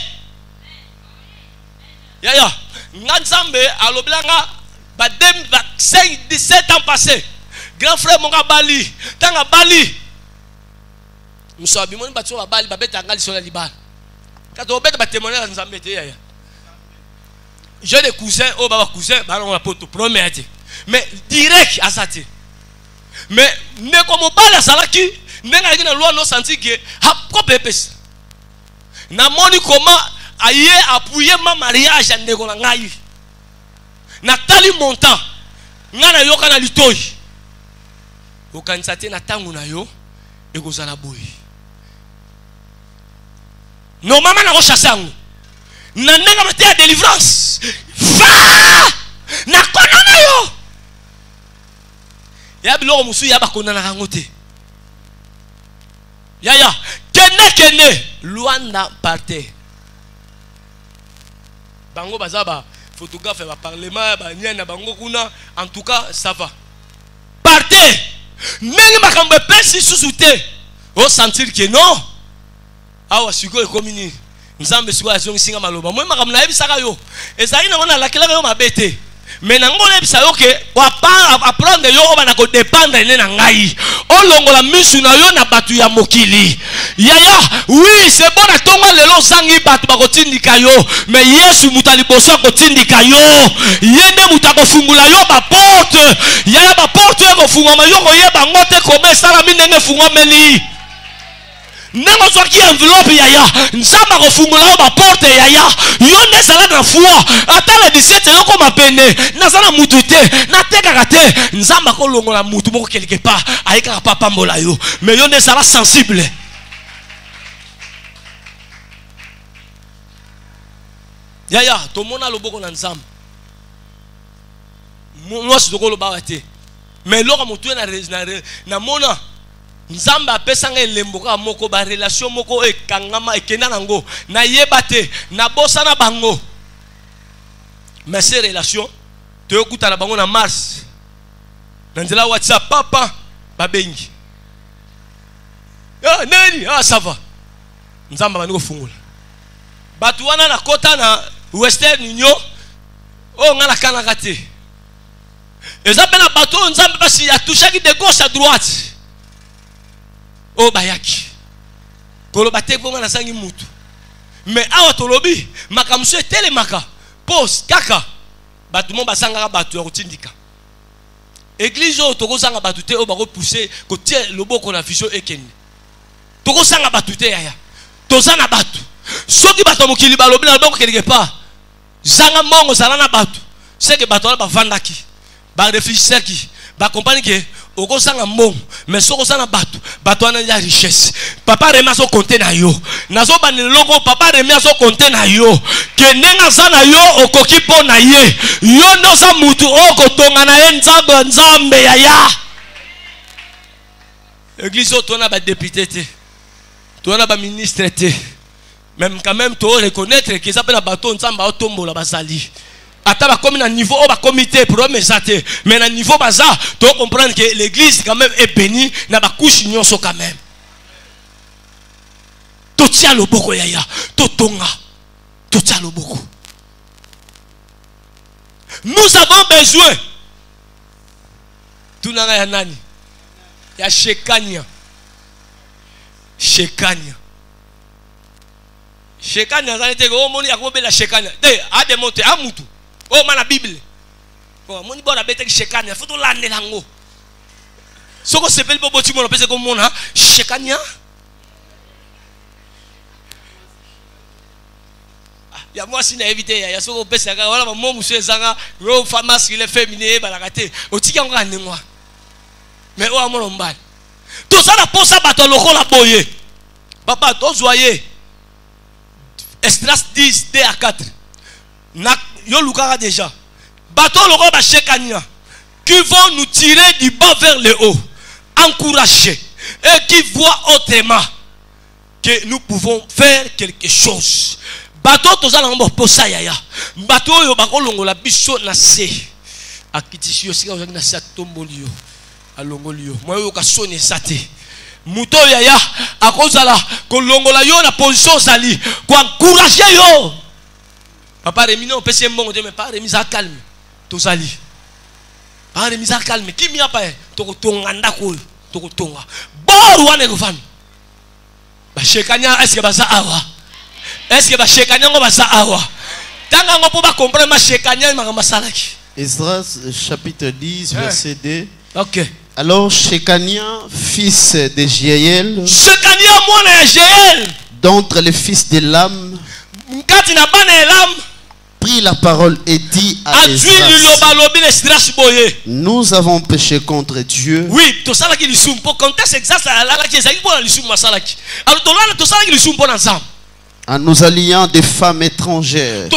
Yaya, Nzambe aloblanga ba 17 ans passés. Grand frère monga Bali, tanga Bali. Musabi moni batso ba Bali ba beta ngali sola libala. Kato beta ba témoigner Nzambe te yaya. J'ai des cousins, oh baba cousin, ba on la poto promettre. Mais direct azate. Mais ne comme Bali salaki, nenga ngina loi no senti que ha ko pepes. namoni comment aye appuyer ma mariage ya ndeko na ngai natali montant ngana yoka na litoyi okanisa te na tangu na yo ekozala boyi normalement na kochasser yango na ndenge mate ya délivrance va na kona na yo ya biloko musu ya bakona na kango te ya kene Luanda parte bango bazaba photographe ba parlement ba nyana bango kuna en tout cas ça va parte ndenge makambo pesi susute o sentir que non awa siko ekomini nzambe siko azongi singa maloba moi makambo na yebisaka yo ezali na ngona lakela yo mabete mais nango na yebisa yo ke apprendre yo bana ko dépendre ne na ngai olongola misu na yo na batu ya mokili yaya oui c'est bon na tonga lelo sangi batu bakotindika yo mais Yesu mutali boso kotindika yo yende mutako fungula yo ba porte yaya ba porte ko fungama yo ko yeba ngote kome sala minenge fungameli nengo zwaki enveloppe yaya nzamba ko fungula yo ba porte yaya yo ne sala na foi atala 17 yo ko mapene na sala mutu te na tekaka te nzamba ko longola mutu moko quelque part ayeka papa mbola yo mais yo ne sala sensible yaya to mona loboko na nzamba moi je ko loba te mais loko mutu na mona nzamba apesanga elemboka moko ba relation moko ekangama ekenda nango na yebate na bosana bango mais ces relations te okuta na bango na mars na nzela WhatsApp papa babengi nani ça va nzamba baniko fungula batu wana na kota na Western Union ngana kana kate ezape na bato nzamba basi atushaki de gauche à droite bayaki koloba te konga na sangi mutu mais awa tolobi makamso etele maka pose kaka batu mo basanga batu ya kotindika église o toko sanga batu te o bako pousser ko tie loboko na fisio ekende toko sanga batu te yaya tozana batu soki bato mokili balobi na loboko quelque part zanga mongo zala na batu c'est que bato ba vandaki ba réfléchir ki ba comprendre que oko sanga mbongo mais soko sana bato ana ya richesse papa rema so compter na yo nazo banelo loko papa rema so compter na yo ke nenga sana yo okoki po na ye yo no sa mutu okotonga na ye nzambe yaya église otona ba député te tona ba ministre te même quand même to reconnaître que ça peut la bateau nzamba otombola basali ata ba comme na niveau au ba comité problème exacté mais na niveau baza tu comprendre que l'église quand même est bénie na ba couche nyonso quand même to tia loboko yaya to tonga to tia loboko nous avons besoin tunanga ya nani ya shekania zalete ko moni akobela shekania te a démonter a mutu o mana bible bon moni bona bete shekania faut to lande lango soko sepeli bobo ti mona pese ko mona shekania ya moi si na éviter ya soko pese ka wala mo musu ezanga ro pharmacie ile féminin balakate otiki ngo kanengwa mais o amolo mbali to sala posa bato lokola boye papa to joyeux Estras 10 D à 4 na yo lukara déjà bateau loko ba shekania qui vont nous tirer du bas vers le haut, encourager et qui voient autrement que nous pouvons faire quelque chose. Bateau toza na mbo posa yaya bateau yo bakolongola biso na se akitisi yo sika na sa tomboli yo alongoli yo moi yo ka sone sate muto yaya akozala kolongola yo na position zali ko encourager yo papa remine on peut se mbongo mais pas remise à calme to zali pas remise à calme kimi apa to kotonga ndako to kotonga boru wane ko fami ba shekanya est-ce que baza awa est-ce que ba shekanya ngo baza awa tanga ngo po ba comprendre ma shekanya makamba salaki Esdras chapitre 10 verset 2. OK. Alors Shekania, fils de Jéhiel, Shekania mwana ya Jéhiel, d'entre les fils de l'âme prit la parole et dit à Esdras, nous avons péché contre Dieu. Oui, tout ça qui est pour contexte exact, en nous alliant des femmes étrangères.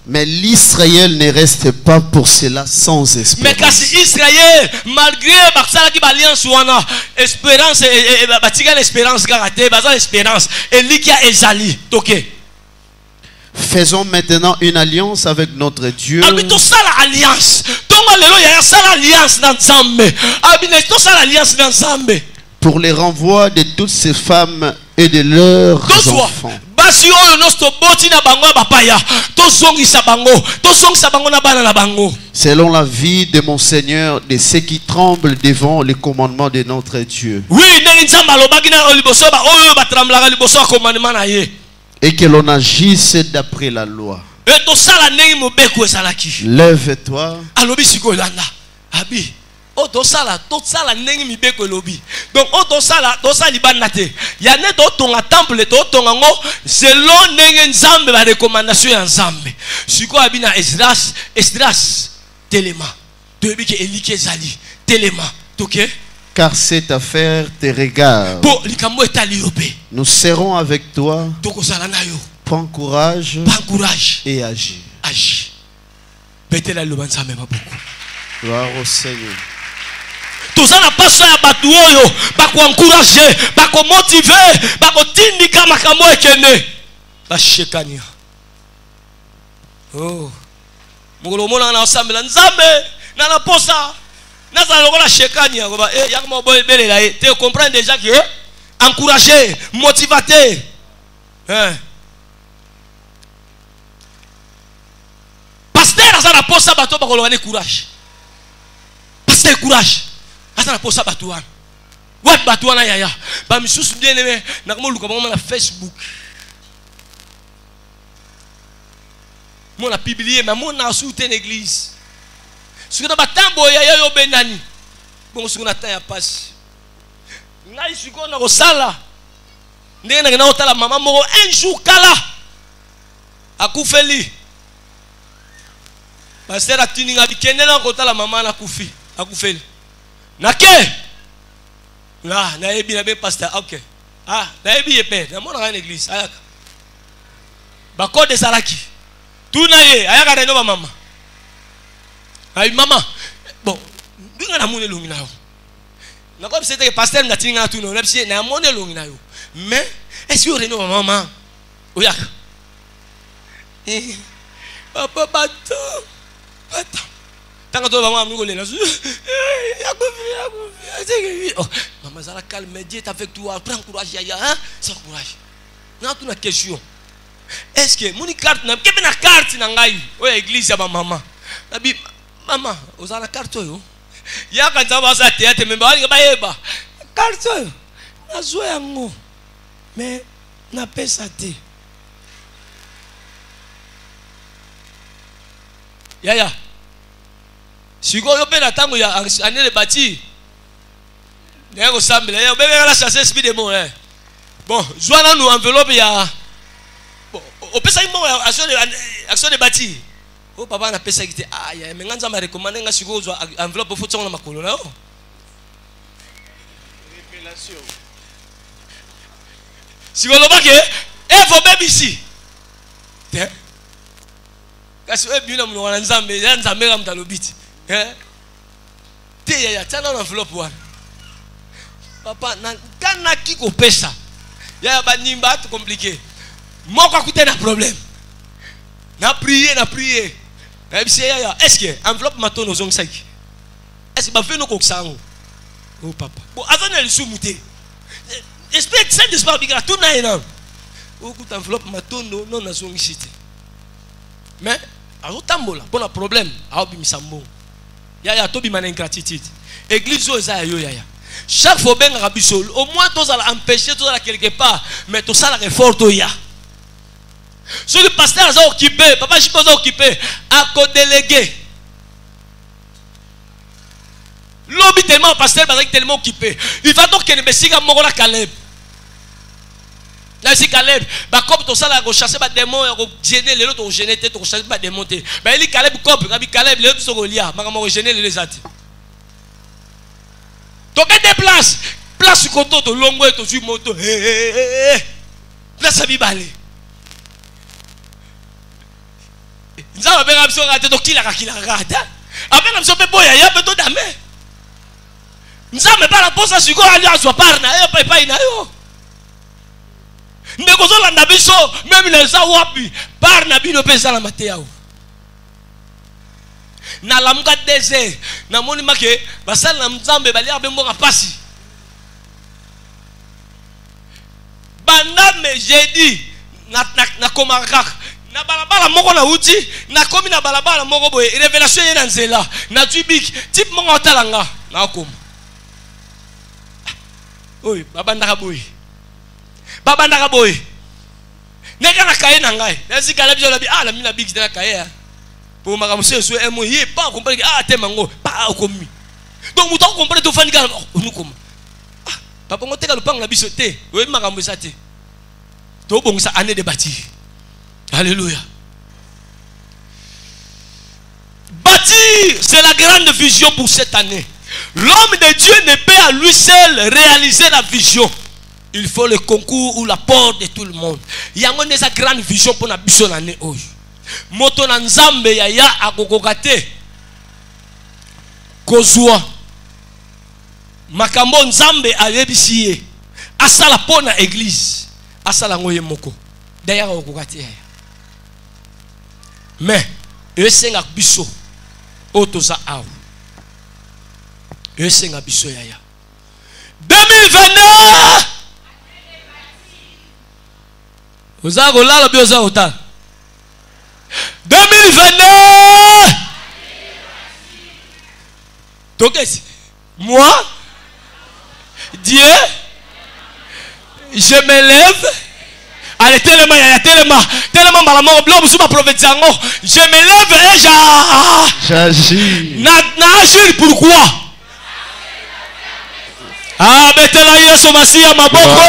Mais l'Israël ne reste pas pour cela sans espérance. Mais Israël, malgré l'alliance, espérance, espérance, faisons maintenant une alliance avec notre Dieu. Pour les renvois de toutes ces femmes et de leurs enfants. Selon la vie de mon Seigneur, de ceux qui tremblent devant les commandements de notre Dieu. Et que l'on agisse d'après la loi. Lève-toi. Donc temple selon la recommandation Esdras telema car cette affaire te regarde. Nous serons avec toi. Prends courage et agis. Gloire au Seigneur. Tout ça n'a pas ça à battre, pour encourager, pour motiver, pour tindika makambo ekene. Ba shekania. Oh. Mugolo mona na ensemble nzambe na na posa. Na za lokola shekania ko ba yakmo boy belela te comprendre déjà que encourager, motivater. Pasteur za na posa bato ba kolona courage. Pasteur courage. Asa na posa batuana. What batuana yaya? Ba misusu bien aimé na komo luka bango na Facebook. Mon a publié mais mon a soutenu l'église. Ce que na batambo yaya yo benani. Bon ce qu'on attend ya passe. Ngai siko na kosala. Ndenge na otala mama moko un jour kala. Akufeli. Pasteur atininga bikende na kotala mama na kufi. Akufeli. Nake là na ebi na be pasteur OK na ebi yepe na mona na église ayaka ba code salaki tuna ye ayaka na no mama ay mama bon dinga na mone longi na yo na ko c'est que pasteur na tinga tu no na bisi na mone longi na yo mais est-ce que no mama oyaka papa bato tant que toi maman nous connaît maman ça la calme Dieu est avec toi prends courage yaya hein sans courage na tu na question est-ce que mon carte na kebe na carte na ngai o église ya maman nabi maman ozala carte yo ya ka nzaba sa théâtre mais ba ba yeba carte yo na zo yango mais na pesa te yaya siko yo pe na tango ya année de bâti ndeko sambela yo bebe la chasser esprit de mort bon joana nous enveloppe ya bon o pesa imo action de bâti o papa na pesa kite ya me nganza ma recommander nga siko zo enveloppe faut tsonga makolo na o révélation siko lo bake faut baby ici te kasi e bina mu wana nzambe ya nzambe ga mtalobiti te ya tana na enveloppe wana papa na kana kiko pesa ya ba nimba tout compliqué moko akute na problème na prier na bisi ya est-ce que enveloppe matono zong saki est-ce que ba feno ko ksango oh papa bon azana lisu muté esprit saint d'esprit bigara tout na ena o kuta enveloppe matono non na zong cité mais azotambola bon problème a obimisa mbongo yaya tobi mana ingratitude église zo eza yo yaya chaque fois ben rabisol au moins tous à empêcher tous à quelque part mais tout ça la effort to ya ce que pasteur a occupé papa je pas occupé à co délégué L'homme tellement pasteur tellement occupé. Il va donc qu'il ne me à Morola Caleb. Là, c'est Caleb. Bah, comme tout ça, là, on chasse des démons, on gêne les autres, on gêne tête, on chasse pas démonter. Bah, il est Caleb, comme Caleb, les autres sont reliés. Mais on gêne les autres. Donc, il déplace. Place sur le côté de l'ombre et de moto. Place à Bibalé. Nous avons bien raté raté donc qui l'a raté. Après nous sommes boya ya beto dame. Nous avons pas la pose sur quoi aller à soi par na pas ina yo. Ndeko zo landa biso même les awapi par na bino pesa la mateyao. Na lamuka désert na moni make basala na mzambe bali abe mboka pasi. Bandame jeudi na komakaka. Na balabala moko na uti na komi na balabala moko boye révélation yena nzela na tubik type moko talanga na kom oy babandaka boye neka na kaye na ngai nasi kala biso labi la mina big na kaye pour makamuso so emo ye pas comprendre te mango pas komi donc muto comprendre to fani ka nous comme papa ngoteka lupang na biso te oy makamuso te to bongisa année de bâti. Alléluia. Bâtir, c'est la grande vision pour cette année. L'homme de Dieu ne peut à lui seul réaliser la vision. Il faut le concours ou l'apport de tout le monde. Il y a une grande vision pour la vision de l'année. Moto na nzambe ya akokokate. Kozwa. Makambo nzambe ayebisiye. Asala pona église. Asala ngoye moko. D'ailleurs akokokate. Mais, esenga biso otoza aw. Esenga biso yaya. 2022. Oza kolala bi oza ota. 2022. Donc moi Dieu je me lève. Allez, tellement malamor blanc vous prophétie ngo. Je me lève et j'agis. N'agir pourquoi? Ah, betela Yesu Masia maboko.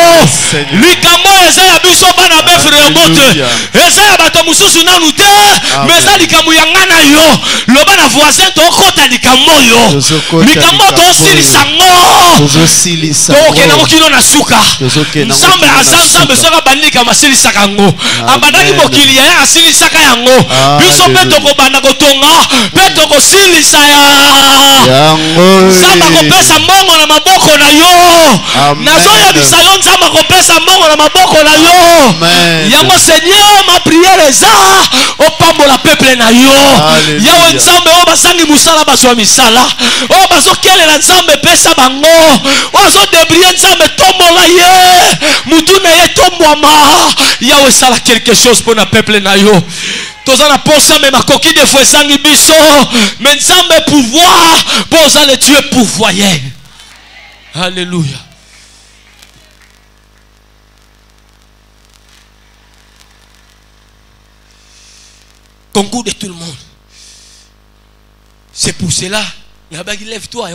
Likambo eza ya biso bana befre yobote. Eza ya bato mususu nanu te. Meza likambo yangana yo. Loba na voisin to kota likambo yo. Likambo to silisa ngo. To kena okino na suka. Nzambe azambe soka bandika masilisa kango. Abandaki mokili ya asilisa kango. Biso beto ko banda kotonga, beto ko silisa ya. Nzambe ko pesa mbongo na maboko na yo. Nazoya bisayo nzamba kopesa mbongo na maboko na yo. Yango Seigneur ma prière eza opambola peuple na yo. Yawe nzambe o basangi musala baswa misala. O bazo kelela nzambe pesa bango. O zo debrier nzambe tombola ye. Mutu na ye tombwama. Yawe sala quelque chose pour na peuple na yo. Toza na posa me makoki de fois sangi biso. Mais nzambe pouvoir posa le Dieu pourvoyeur. Alléluia. Concours de tout le monde. C'est pour cela. Lève-toi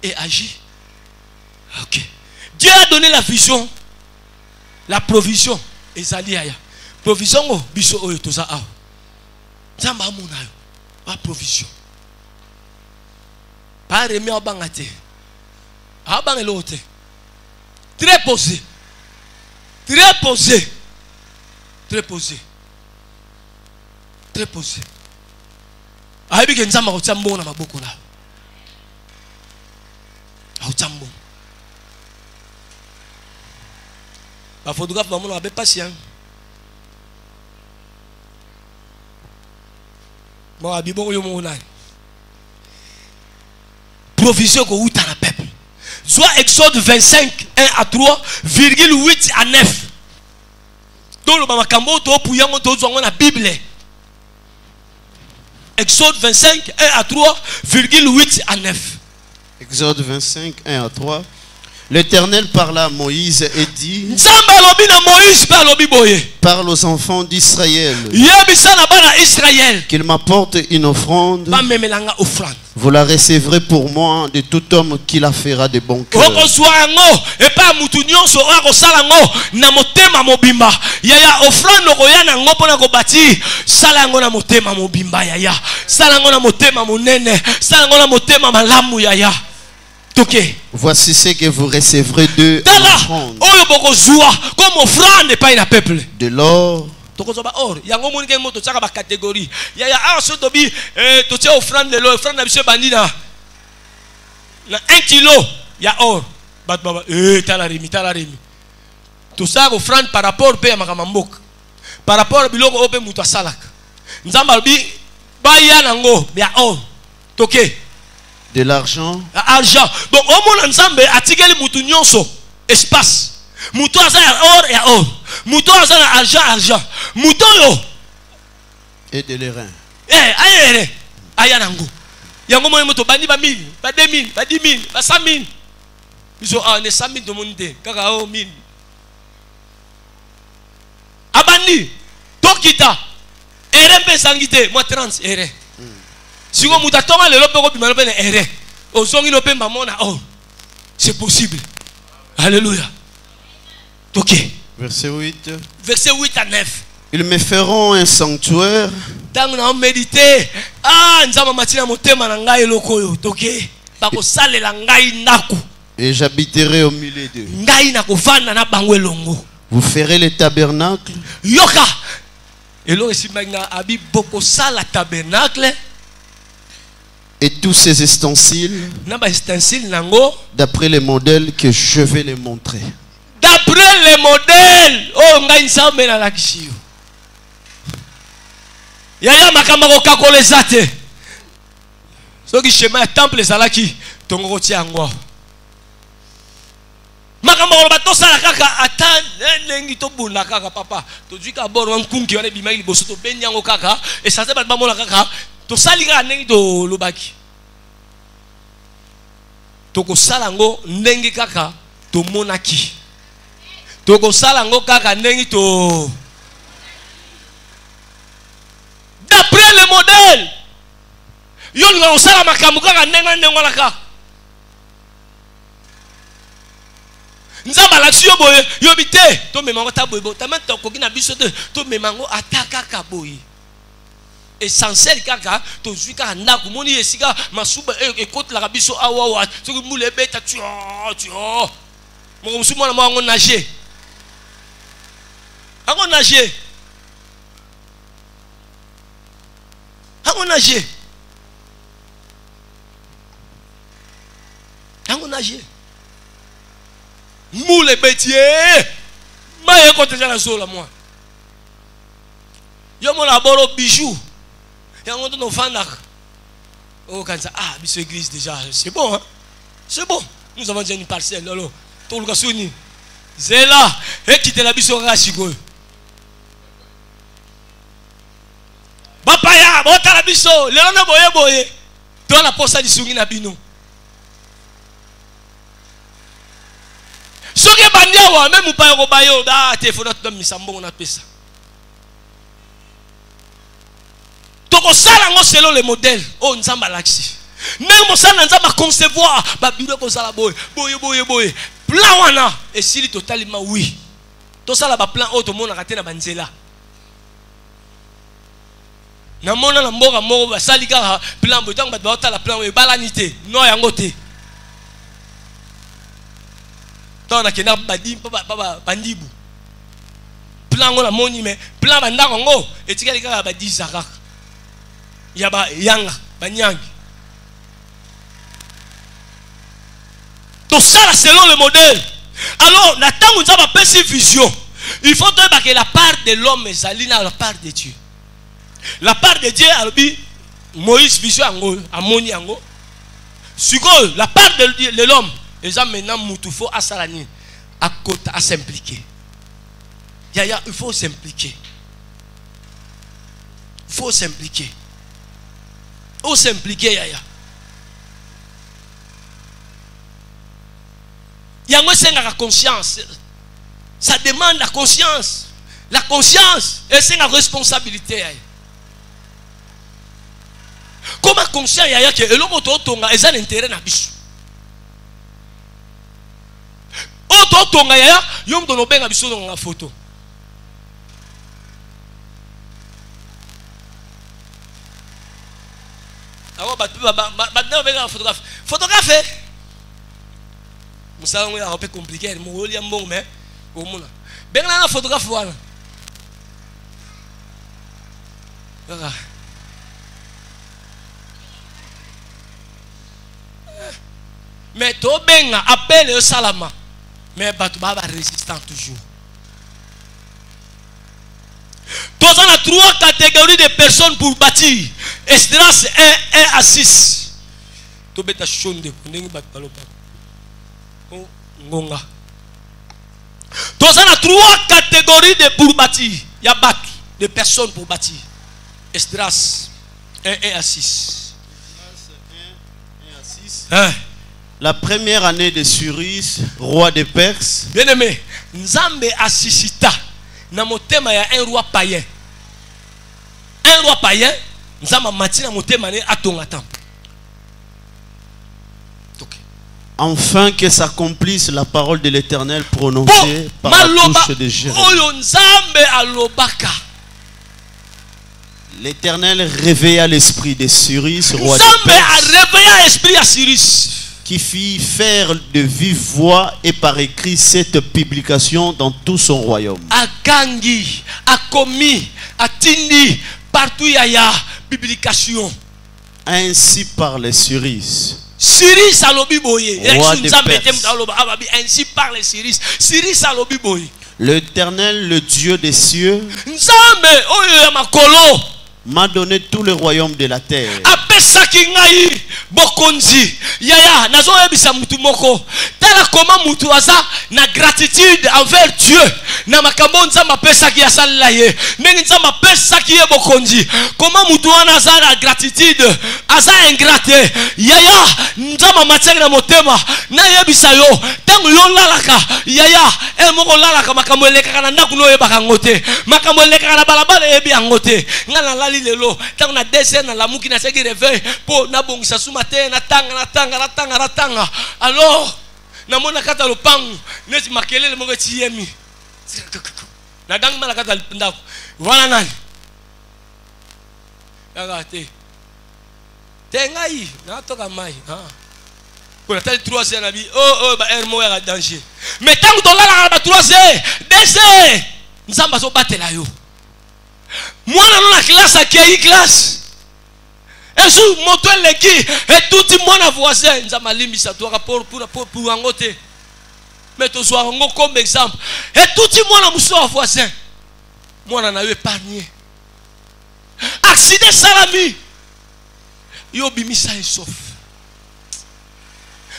et agis. Ok. Dieu a donné la vision, la provision. Ezaliaya. Provision biso oyo toza a. Nzamba amuna yo. Ba provision. Pas remis au bangate. Très posé. Très posé. Très posé. Très posé. Aïe, bien, ça m'a dit, bon, na beaucoup là. Autambo. La photographe, maman, n'a pas patient. Bon, abibon, yo mon âne. Provision que où t'as la peuple. Soit Exode 25, 1 à 3, virgule 8 à 9. Donc le makambo to puyango to zongo na Bible. Exode 25, 1 à 3, virgule 8 à 9. Exode 25, 1 à 3, L'Éternel parla à Moïse et dit: parle aux enfants d'Israël qu'ils m'apportent une offrande. Vous la recevrez pour moi de tout homme qui la fera de bon cœur. Voici ce que vous recevrez d'eux en offrande: de l'or, na 1 kilo ya or talarimi tout ça offrande par rapport pe ya makamamboka par rapport biloko ope muto asalaka nzamba bi baya nango ya or toke de l'argent, argent. Donc au monde nzambe atikeli mutu nyonso espace muto aza ya or muto aza na argent muto yo et de l'airain. Ayere aya nango yango mo moto bandi ba 1000 ba 2000 ba 10000 ba 100000 biso ne 100000 de monde kaka o 1000 abandi tokita ere mpe sangite mo 30 ere siko muta tonga lelo pe ko bimano pe ere ozongi no pe mona oh c'est possible. Alléluia. OK. Verset 8. Verset 8 à 9. Ils me feront un sanctuaire. Et j'habiterai au milieu d'eux. Vous ferez les tabernacles. Et tous ces ustensiles, d'après les modèles que je vais les montrer. D'après les modèles, oh ngai na lakishio. Yaya makamba ko kakoleza te. Soki chemin ya temple ezalaki tongo kotia yango. Makamba ko bato sala kaka ata nengi to bunda kaka papa. To dwika bor wan kunki wana bimaki boso to benyango kaka et ça se bat ba mona kaka to salika nengi to lobaki. To ko sala ngo nengi kaka to monaki. Toko salango kaka nengi to d'après le modèle yo nga osala makambo kaka nenga nengola kaka nzamba laksi yo boye yo bite to memango ta boye tama to kokina biso to memango ataka ka boye essentiel kaka to zuika na kumoni esika masuba ekote la biso awa soki mule beta tu mo musuma na mo nager. On nager. On nager. On nager. Moule bétier. Ma yé côté la sola moi. Yo mon aboro bijou. Ya on no fanak. Oh quand ça biso église déjà, c'est bon hein. C'est bon. Nous avons déjà une parcelle lolo. Tout le gasoni. Zela et quitter la biso rachiko. Bapaya, bota la biso, lelo na boye. Toi la posa di sungi na bino. Soke bandia wa même pa ko bayo da téléphone to misambo na pesa. Toko sala ngo selon le modèle o nzamba laksi. Même mosala nzamba concevoir ba biro ko sala boye. Plan wana et sili totalement oui. To sala ba plan o to mona kate na banzela. Na mona na mboka moko basali kaka plan botango bato baotala plan oyo balanité no yango te tona kena badi papa bandibu plan ngo na moni mais plan bandako ngo etikali kaka badiza kaka ya ba yanga banyangi to sala selon le modèle. Alors na tango nzaba pesi vision il faut que la part de l'homme ezali na la part de Dieu. La part de Dieu, Moïse vision amoni yango. Suko la part de l'homme, les gens maintenant moutufo à salani, à côté à s'impliquer. Il faut s'impliquer. Il faut s'impliquer. Où s'impliquer yaya? Yango senga conscience. Ça demande la conscience. La conscience et c'est la responsabilité. Comment conscient yaya que eloko to tonga eza l'intérêt na biso. O to tonga yaya yom to no benga biso na photo. Alors maintenant benga photographe. Photographe. Musa ngo ya un peu compliqué, mo li ambong mais o mona. Benga na photographe voilà. Voilà. Mais to benga appelle le salama. Mais batu baba résistant toujours. Tous on a 3 catégories de personnes pour bâtir. Esdras 1 à 6. To beta shonde ndenge batu baloba. Oh ngonga. Tous on a 3 catégories de pour bâtir. Il y a batu de personnes pour bâtir. Esdras 1 à 6. Esdras 1 à 6. La première année de Cyrus, roi de Perse. Bien aimé, Nzambe asisita na motema ya un roi païen. Un roi païen, Nzamba mati na motema ne atonga temple. Afin que s'accomplisse la parole de l'Éternel prononcée par la bouche de Jérémie. L'Éternel réveilla l'esprit de Cyrus, roi de Perse, qui fit faire de vive voix et par écrit cette publication dans tout son royaume. Agangi, akomi, atindi, partout yaya, publication. Ainsi parle Cyrus, Cyrus alobi boye. Roi de Perse. Ainsi parle Cyrus. Cyrus alobi boye. L'Éternel, le Dieu des cieux, Nzambe oyo ya makolo m'a donné tout le royaume de la terre. Apesaki ngai bokonzi. Yaya nazo yebisa mutu moko. Tala koma mutu aza na gratitude envers Dieu. Na makambo nzamba apesaki ya salila ye. Ndenge nzamba apesaki ye bokonzi. Koma mutu wana aza na gratitude. Aza ingrate. Yaya nzamba matiaki na motema. Na yebisa yo. Tangu yo lalaka. Yaya moko lalaka makambo elekaka na ndaku no yebaka ngote. Makambo elekaka na balabala yebi yangote. Ngana lali lelo tangu na dessin na lamuki na seki réveil po na bongisa suma te na tanga alors na mona kata lopangu neti makelele moko tiyemi na dangi mala kata ndako voilà nani yaga te tengai na toka mai pour tali 3 na bi ba hermo ya danger mais tangu dolala ba 3 DC nzamba so batela yo. Moi, dans la classe, à une classe. Et sous mon toit, et tout le monde voisin. Nous avons mis ça pour un côté. Mais tu sois comme exemple. Et tout le monde voisin. Moi, on a épargné. Accident salami. Yo bimi ça et sauf.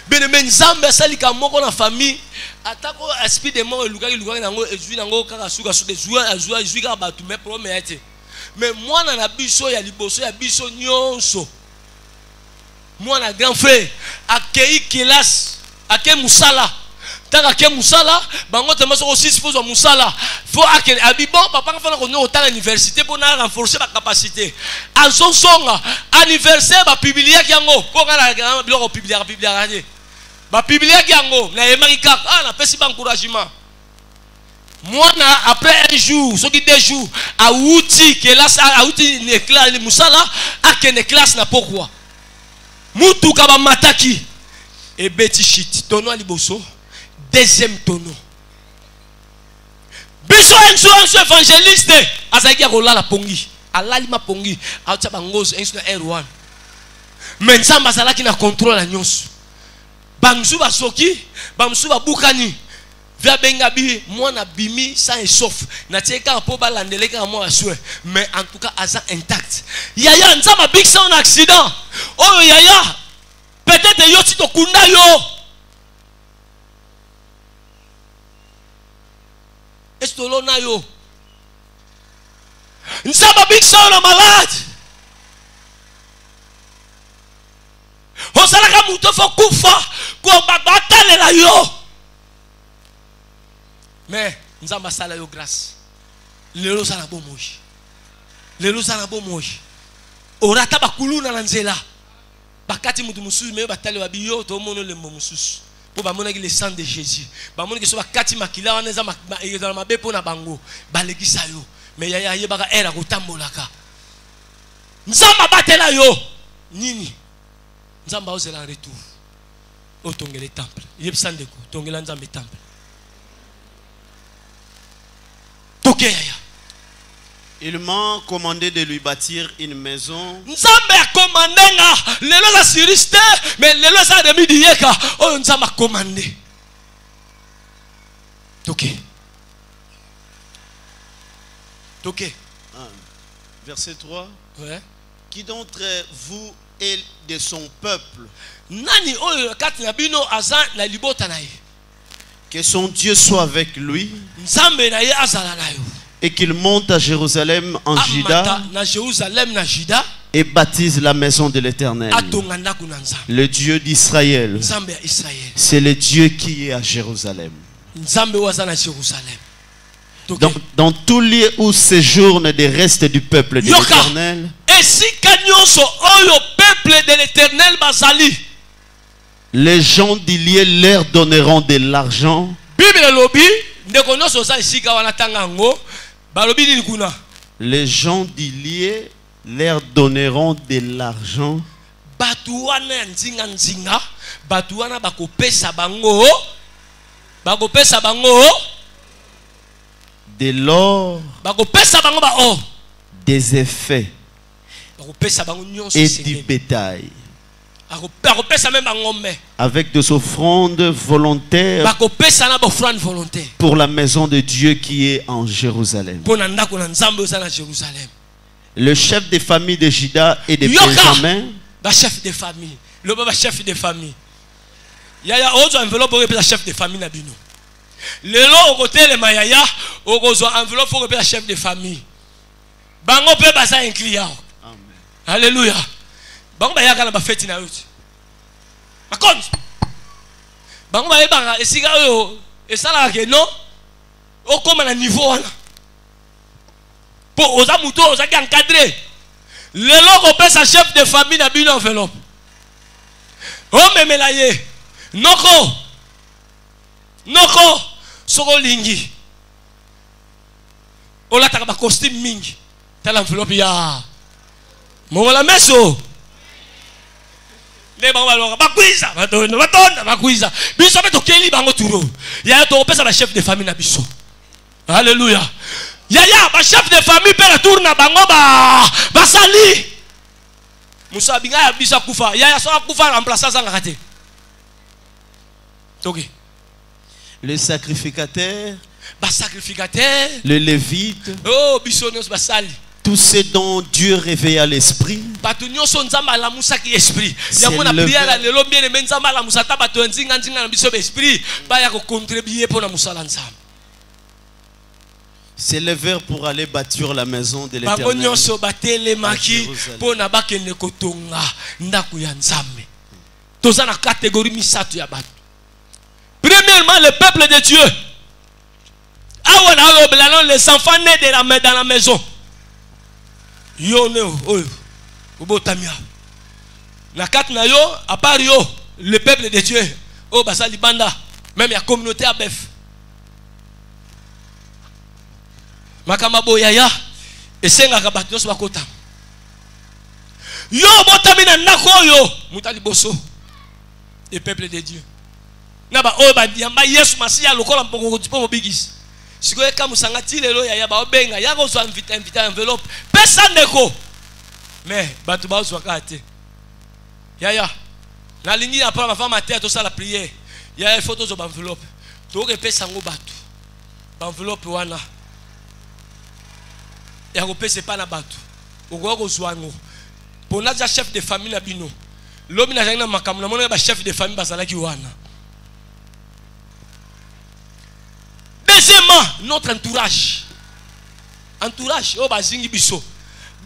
Ben men Nzambe sali ka moko na famille. Atako esprit de mort lukaki nango ezui nango kaka suka su ezui ka batu mais problème ete. Mais moi na biso ya liboso ya biso nyonso. Moi na grand frère akei kilas ake musala. Tanga ke musala bango te maso 6 faut musala. Faut ake abibon papa ka fana ko no tanga université pour na renforcer ba capacité. Azonsonga anniversaire ba publier yango ko ngala biloko publier ba publier yango na emarika na pesi ba encouragement. Moi après un jour ce qui 2 jours a outi que là a outi ne classe le musala a que ne classe na pourquoi mutu kaba mataki et beti shit tono liboso deuxième tono biso un évangéliste azaki ya kolala pongi alali ma pongi acha bangozo un R1 mais nzamba azalaki na contrôle la nyonso bamsu basoki bamsu babukani via bengabi mwana bimi ça est sauf na tieka po balandeleka moi aswe mais en tout cas aza intact yaya nzamba big son accident oh yaya peut-être yo tito kunda yo estolo na yo nzamba big son malade osalaka muto fo kufa ko batalela yo Mais nous avons ça la grâce. Lelo ça na bon moji. Lelo ça na bon moji. Orata bakulu na nzela. Bakati mutu mususu me batale wa biyo to mono le mususu. Po ba mona ki le sang de Jésus. Ba mona ki so bakati makila wana za na mabe po na bango. Balekisa yo. Mais yaya yebaka era kotambolaka. Nzamba batela yo. Nini? Nzamba ozela retour. O tongele temple. Yebsandeko tongela nzambe temple. Toke yaya. Il m'a commandé de lui bâtir une maison. Nzambe a commandé nga lelo za siriste mais lelo za demi dieka o nzambe a commandé. Toke. Toke. Verset 3. Ouais. Qui d'entre vous est de son peuple? Nani oyo kati na bino aza na libota na ye. Que son Dieu soit avec lui. Nzambe na ye azala na yo. Et qu'il monte à Jérusalem en Juda et baptise la maison de l'Éternel, le Dieu d'Israël. C'est le Dieu qui est à Jérusalem. Dans tout lieu où séjournent des restes du peuple de l'Éternel, les gens du lieu leur donneront de l'argent. Les gens du lieu leur donneront de l'argent. De l'or, des effets et du bétail, avec des offrandes volontaires pour la maison de Dieu qui est en Jérusalem. Le chef des familles de Juda et de Benjamin, chef de famille, le chef de famille. Il y a autre enveloppe pour le chef de famille. Le lot au côté le mayaya, au enveloppe pour le chef de famille. Bango peut passer un client. Alléluia. Bango ba yaka na ba fête na yote. Makon. Bango ba yebanga esika oyo esala ke non. O comme na niveau wana. Pour oza muto oza ki encadré. Le logo peut sa chef de famille na bino enveloppe. O memela ye. Noko. Noko soko lingi. Ola taka ba costume mingi. Tala enveloppe ya. Mola meso. Les bango bakwiza batonda bakwiza biso beto keli bango turo ya to pesa ba chef de famille na biso. Alléluia. Ya ba chef de famille pe la tourna bango ba sali musa binga ya biso kufa ya so kufa remplacer ça ngakate. OK. Le sacrificateur, ba sacrificateur, le lévite, oh biso nos ba sali. Tout ce dont Dieu réveilla l'esprit, s'élevèrent pour aller bâtir la maison de l'Éternel. Premièrement, le peuple de Dieu. Les enfants nés dans la maison. Yo ne oyo ubotamia na kat na yo à part yo le peuple de Dieu oh basali banda même la communauté à bef makamba boyaya esenga ka bato so bakota yo botamina nako yo mutali boso le peuple de Dieu na ba o ba diamba Yesu masiya lokola mpoko ko bigis. Si vous avez musangati lelo ya ba obenga ya ko so invite enveloppe pesa ndeko mais batu ba so kate ya na lingi après ma femme terre to ça la prière ya photo zo enveloppe to ke pesa ngo batu enveloppe wana ya ko pesa pa na batu ko zwango pona ja chef de famille na bino lobi na jana makamu na mona ba chef de famille bazala ki wana. Deuxièmement, notre entourage. Entourage, oh bazingi biso.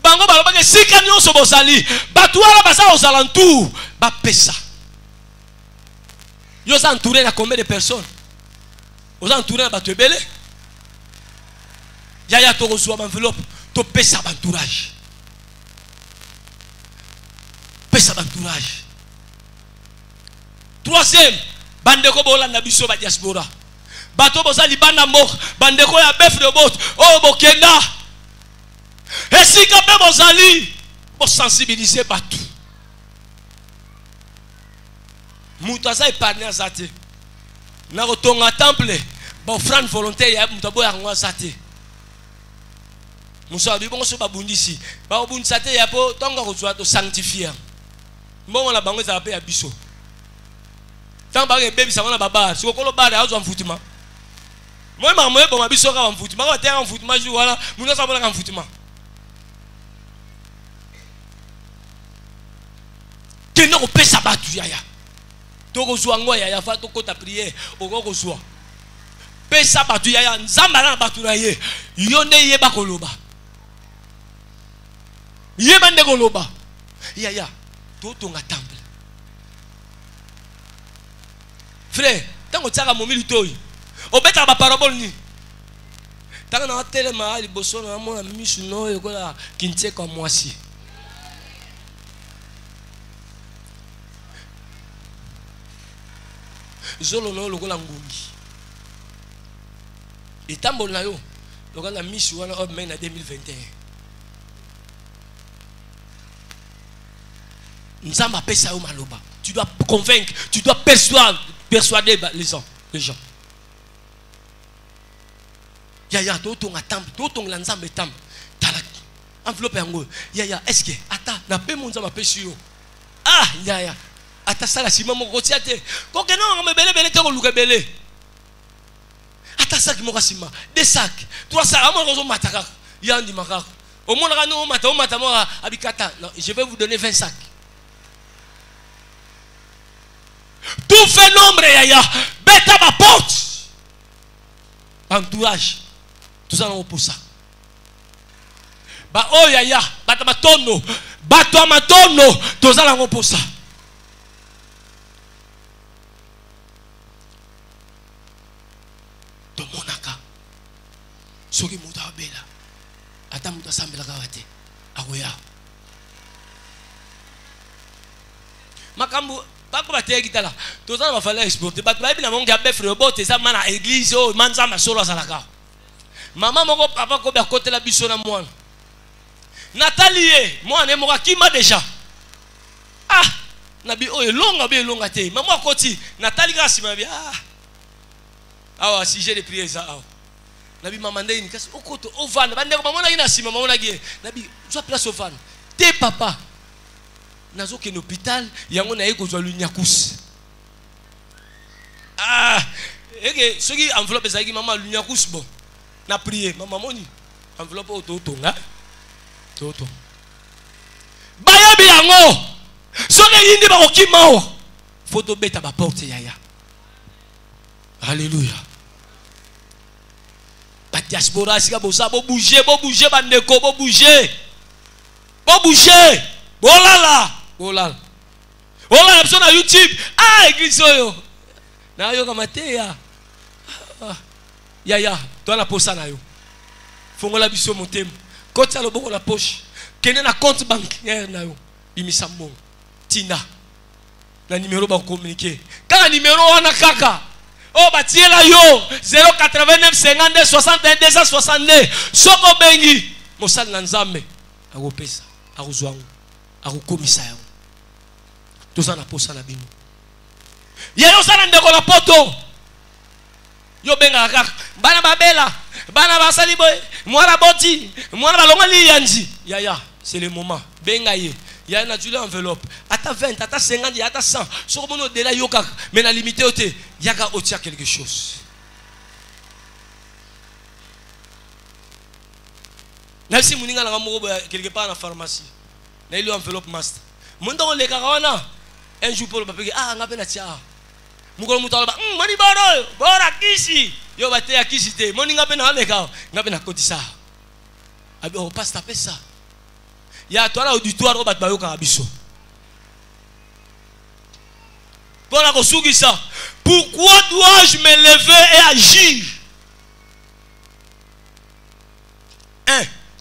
Bango baloba ke sika nyonso bozali, batouala basa aux alentours, ba pesa. Yo sa entouré na combien de personnes? Aux entourés, tu es belé. Yaya, tu reçois l'enveloppe. Tu pèses sa entourage. Pèse sa entourage. Troisième, bandeko bolanda biso ba diaspora. Bato bozali banda mok, bandeko ya bef de bot, oh bokenda. Et si quand même bozali, pour sensibiliser bato. Moutaza épargné à zate. Na rotonga temple, ba offrande volontaire ya mutabo ya ngwa zate. Musa bi bongo so ba bundisi, ba bundisate ya po tonga ko to sanctifier. Mbongo la bango za pe ya biso. Tant que bébé ça va baba, si on colo baba, on joue foutima. Moi maman bon biso ka en foutima, on terre en foutima jour voilà, nous ça va en foutima. Que non peut ça battu yaya. To ko joua ngoya ya fa to ko ta prière, o ko joua. Pe ça battu yaya, nzamba na battu na ye. Yonde ye ba koloba. Ye bande koloba. Yaya, to tonga temple. Frère, tant que tu as mon militaire, au bête à ma parabole ni. Tant que tu as tellement de bossons, mon ami, je ne qui ne tient comme moi si. Zolo no logo langungi. Et tant bon là yo, logo la mise ou en 2021. Nous avons appelé ça au maloba. Tu dois convaincre, tu dois persuader les gens. Yaya, d'autres attendent, d'autres l'ensemble attendent. Enveloppe yango. Yaya, est-ce que ata na pe mon zama pe sur. Ah, yaya. Ata sala sima mo kotiate. Ko ke non me belé te ko luka belé. Ata sac mo kasima, des sacs. 3 sacs amo ko mataka. Yandi makaka. Au monde ra no mata mo abikata. Je vais vous donner 20 sacs. Tout fait nombre, yaya. Bête à ma porte. Entourage. Tout ça, on pour ça. Bah, oh, yaya. Bata ma tono. Bato ma tono. Tout ça, on pour ça. De mon aka. Soki mouta bela. Ata mouta sambela kawate. Agoya. Makambu. Pas comme tu es qui là. Tout ça va falloir exporter. Parce que mon gars bef robot et ça man à église oh man ça ma solo ça la ka. Maman mon papa ko ba côté la biso na moi. Nathalie, moi ne mo ki ma déjà. Ah, na bi oh longa te. Maman koti Nathalie ga si ma bi ah. Ah si j'ai des prières ça. Na bi maman ndé ni kasi okoto o van ba ndeko maman na ina si maman na gi. Na bi soit place au van. Te papa. Nazo ke l'hôpital yango na yeko zwa lunyakus. Ah, eke soki enveloppe ezaki maman lunyakus bon. Na prier maman moni enveloppe ototonga. Toto. Bayabi yango. Soki yindi ba kokimao. Photo beta ba porte yaya. Alléluia. Ba diaspora sika bosa bo bouger bandeko bo bouger. Bo bouger. Bolala. Olala. Olala sur YouTube. Ah, église yo. Na yo kamate ya. Ya, toi la posa na yo. Fongola biso motem. Koti ya loboko la poche. Kene na compte bancaire na yo. Bimisa mbongo. Tina. Na numéro ba communiquer. Kaka numéro wana kaka. Oh ba tiela yo 089 52 61 262. Soko bengi. Mosal na nzambe. Akopesa. Akuzwangu. Akukomisa yango. Tout ça na posa na bino. Yo sana ndeko na poto. Yo benga kaka. Bana babela. Bana basali boy. Mwana boti. Mwana balonga li yanzi. Yaya, c'est le moment. Benga ye. Yaya na dule enveloppe. Ata 20, ata 50, ata 100. Soko mono de la yo kaka. Mais na limité ote. Yaka otia quelque chose. Même si moninga na moko quelque part na pharmacie. Na ile enveloppe master. Mundo le kakawana. Un jour pour le papier, ah, on a peine à tirer. Mukolo mutalo, moni boro, bora kisi. Yo bate ya kisi te. Moni nga peine à le kaka, nga peine à kotisa. Abi on passe taper ça. Ya toi là auditoire au bat bayo kaka biso. Bona ko sugi ça. Pourquoi dois-je me lever et agir?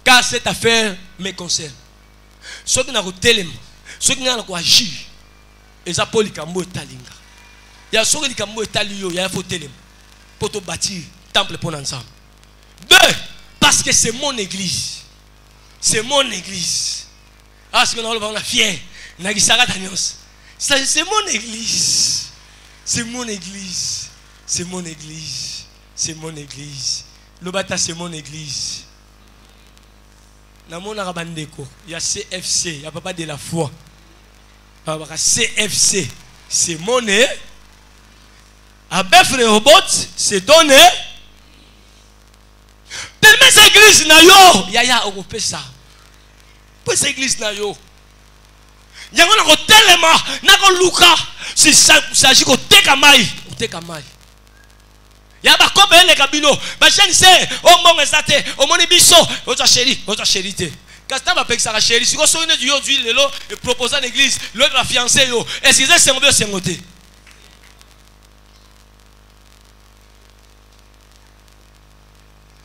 Car cette affaire me concerne. Ceux qui n'ont pas ceux qui n'ont pas agir, ils ont pas likambo etalinga. Il y a ceux qui likambo etalio, il y a faut télém pour te bâtir temple pour ensemble. 2, parce que c'est mon église. C'est mon église. Ah, ce qu'on a fier. C'est mon église. C'est mon église. C'est mon église. C'est mon église. Le bata, c'est mon église. Il y a CFC. Il y a pas de la foi. CFC. C'est mon église. Abef Rehoboth, c'est donné. Tellement cette église na yo. Yaya okope ça. Pour cette église na yo. Yango na ko telema, na ko luka. Si ça s'agit ko teka mai, o teka mai. Ya ba ko be le kabino. Ba jeune c'est o mbongo ezate, o moni biso, o ta chéri te. Kasta ba peksa ka chéri, si ko so une du yo du lelo et proposer à l'église, l'autre la fiancée yo. Est-ce que c'est un peu sengoté?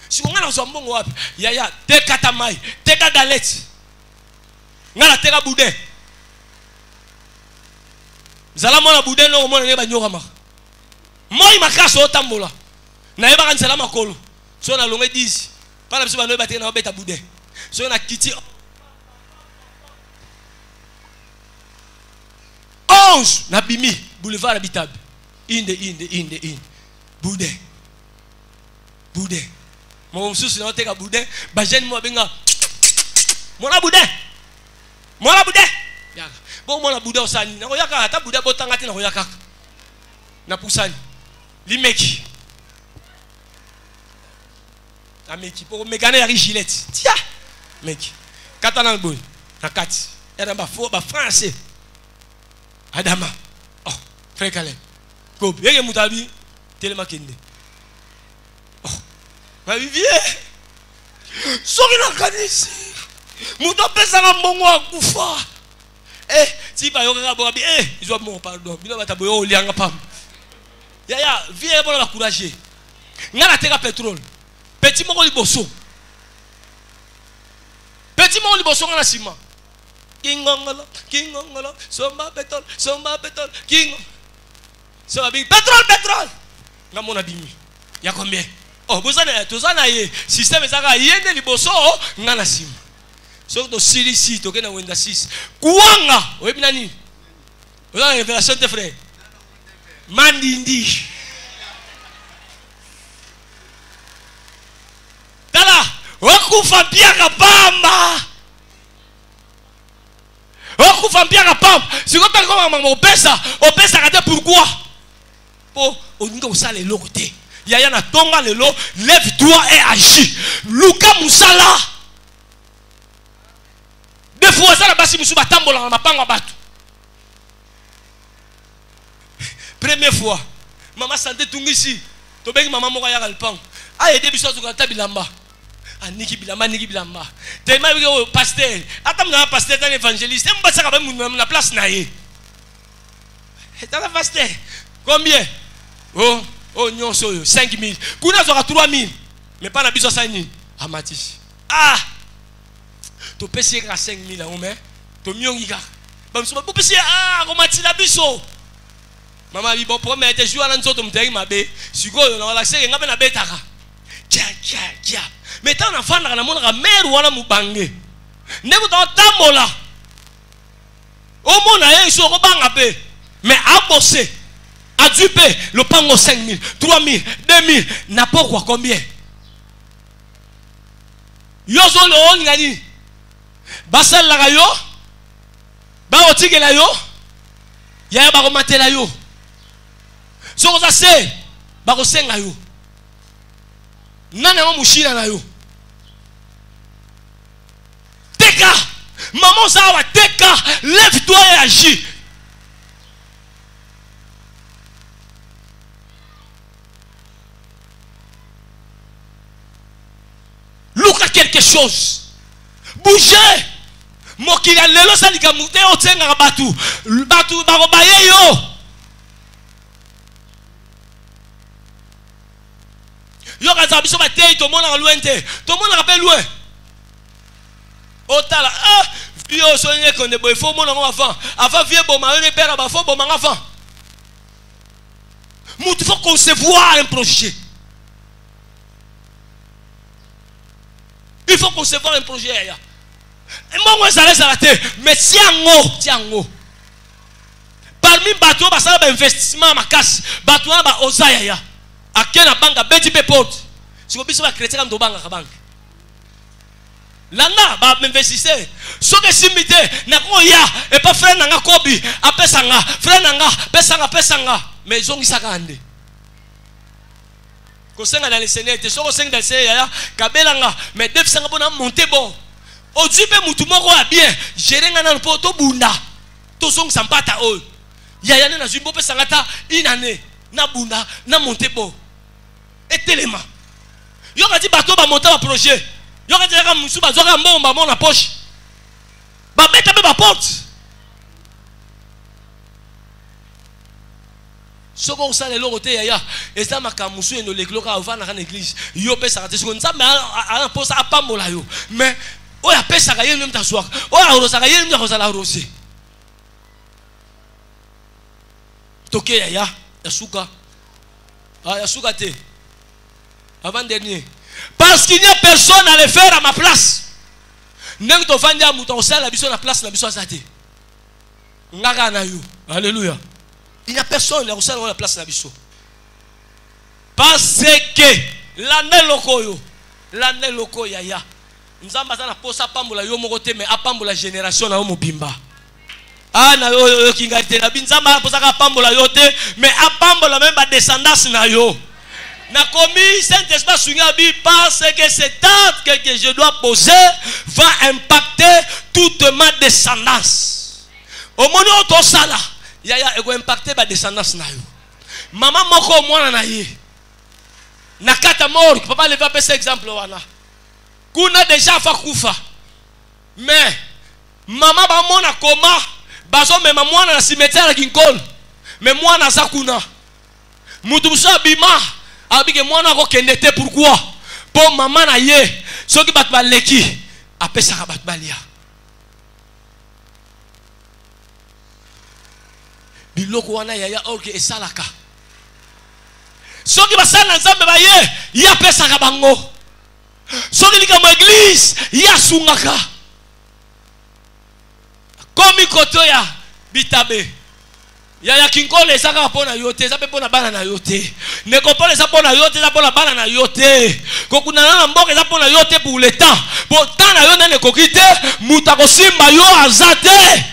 Si on a un bon wap, yaya, teka tamai, teka galette, ngala teka boudin. Zala mona boudin no mona neba nyokama. Moi makaso otambola. Na yeba kan zala makolo. So na longe 10. Pala biso bano bateka na beta boudin. So na kiti 11 na bimi boulevard Habitab. In. Boudin. Mon souci n'a pas boudin, bajen moi benga. Mon boudin. Bon mon boudin osani. Na koyaka ta boudin botanga te na koyaka. Na pusani. Limeki. Ameki pour mekane ya Gillette. Tia. Meki. Katana boy. Na kati. Ya ba fo ba français. Adama. Oh, frère Calais. Ko yeke mutabi telema kende. Ma vivier. Soki na kanisi. Muto pesa na mbongo akufa. Si pa yoka ka bobi ils ont mon pardon. Bino bata boyo lianga pam. Ya vie bona ba courager. Ngana teka pétrole. Petit moko liboso. Ngana sima. Kingongolo. Somba pétrole. King. So big pétrole. Ngamona bimi. Ya combien? Oh, vous avez système ezaka yende liboso ngana sim. So to silisi to kena wenda 6. Kuanga, oyebi nani? Oza révélation de frère. Mandindi. Tala, okufa biaka pamba. Si vous avez comme opesa kate pourquoi? Oh, on dit que ça les locotés. Yaya na tonga lelo, lève-toi et agis. Luka musala. Deux fois ça la basi musu batambola na mapanga batu. Première fois, maman santé tungisi. To bengi maman moko ya kalpang. A aider biso to kata bilamba. Niki bilamba. Tellement que pasteur, atam na pasteur tan évangéliste, mbasa ka ba na place na ye. Et dans la pasteur, combien? Oh, non, 5 000. Kuna zoka 3 000. Mais pas na biso sani. Amati. Ah! To pesi ka 5 000 à ome. To miongi ka. Ba mso ba pesi komati la biso. Mama bi bon premier était jouer à nzoto mteri mabe. Siko na la seke ngabe na betaka. Tcha. Mais tant enfant na mona ka mère wala mubange. Ndeko ta tambola. O mona ye so ko banga pe. Mais a bossé. A dupé le pango 5 000, 3 000, 2 000, n'importe quoi, combien? Yozo le on ngani. Basal la yo. Ba otige la yo. Ya ba ko matela yo. So ko se ba ko senga yo. Nana mo mushina na yo. Teka. Maman ça va teka, lève-toi et agis. Luka quelque chose. Bougez. Mokila lelo salika mute otenga batu. Batu barobaye yo. Yo kaza biso ba tei to mona loin te. To mona rappelle loin. Otala bio so nye konde boy fo mona avant. Avant vie bon mari ne père ba fo bon manga avant. Il faut concevoir un projet. Il faut concevoir un projet. Et moi, je vais arrêter. Mais tiens, parmi bateaux, il y a un investissement à ma casse. Bateau, il y a Osaya. À quelle banque, à Betty Pepot. Si vous avez un chrétien comme banque à banque. Là, il investisseur. Ce que c'est imité, Nakoya, et pas frère Nanga Kobi, à Pesanga, frère Nanga, Pesanga. Mais ils ont dit ça quand même. Quand on est dans les Seigneurs, tu es dans les Seigneurs, Kabelanga, mais Dev Sangabona monté bon. Au Dieu, tout le monde est bien. Gérer un peu de bunda. Tout le monde s'en bat à eux. Il y a une année, une année, na bunda, na monté bon. Et tellement. Il y a dit bateau va monter un projet. Il y a dit que Moussou va jouer un bon dans la poche. Va mettre ma porte. Ce qu'on sait les lots yaya et ça m'a camusou et nos l'église quand on va dans l'église yo pèse ça c'est comme ça mais à pose à pas mola yo mais oh ya pèse ça yé même t'asseoir oh ya rosa yé même rosa la rosée toqué yaya yasuka yasuka te avant dernier parce qu'il n'y a personne à le faire à ma place n'est que tu vas dire mouton ça la biso na place la biso ça te ngaka na yo alléluia. Il n'y a personne qui a la place de la biso. Parce que l'année loko yaya. Nous avons besoin de posa pambola yo mokote mais a pambola génération na yo mobimba. Ah na yo kingate na binzamba posa ka pambola yo te mais a pambola même ba descendance na yo. Na commis Saint-Esprit sungabi parce que cet acte que je dois poser va impacter toute ma descendance. Au moment où to sala yaya ego impacter ba descendance na yo. Maman moko mwana na ye. Na kata mort, papa lever pas cet exemple wana. Kuna déjà fa kufa. Mais maman ba mona koma, bazo mema mwana na cimetière Kinkol. Mais mwana za kuna. Mutu musa bima, abike mwana ko kendete pourquoi? Pour maman na ye, soki bat ba leki, apesa ka bat balia. Biloko wana yaya orke esalaka soki basala nzambe ba ye ya pesa ka bango soki lika mo église ya sungaka komi koto ya bitabe yaya Kinkole esaka pona yote za pe pona bana na yote nekopole za pona yote za pona bana na yote kokuna na mboka za pona yote pour le temps pour temps na yo nene kokite mutako simba yo azate.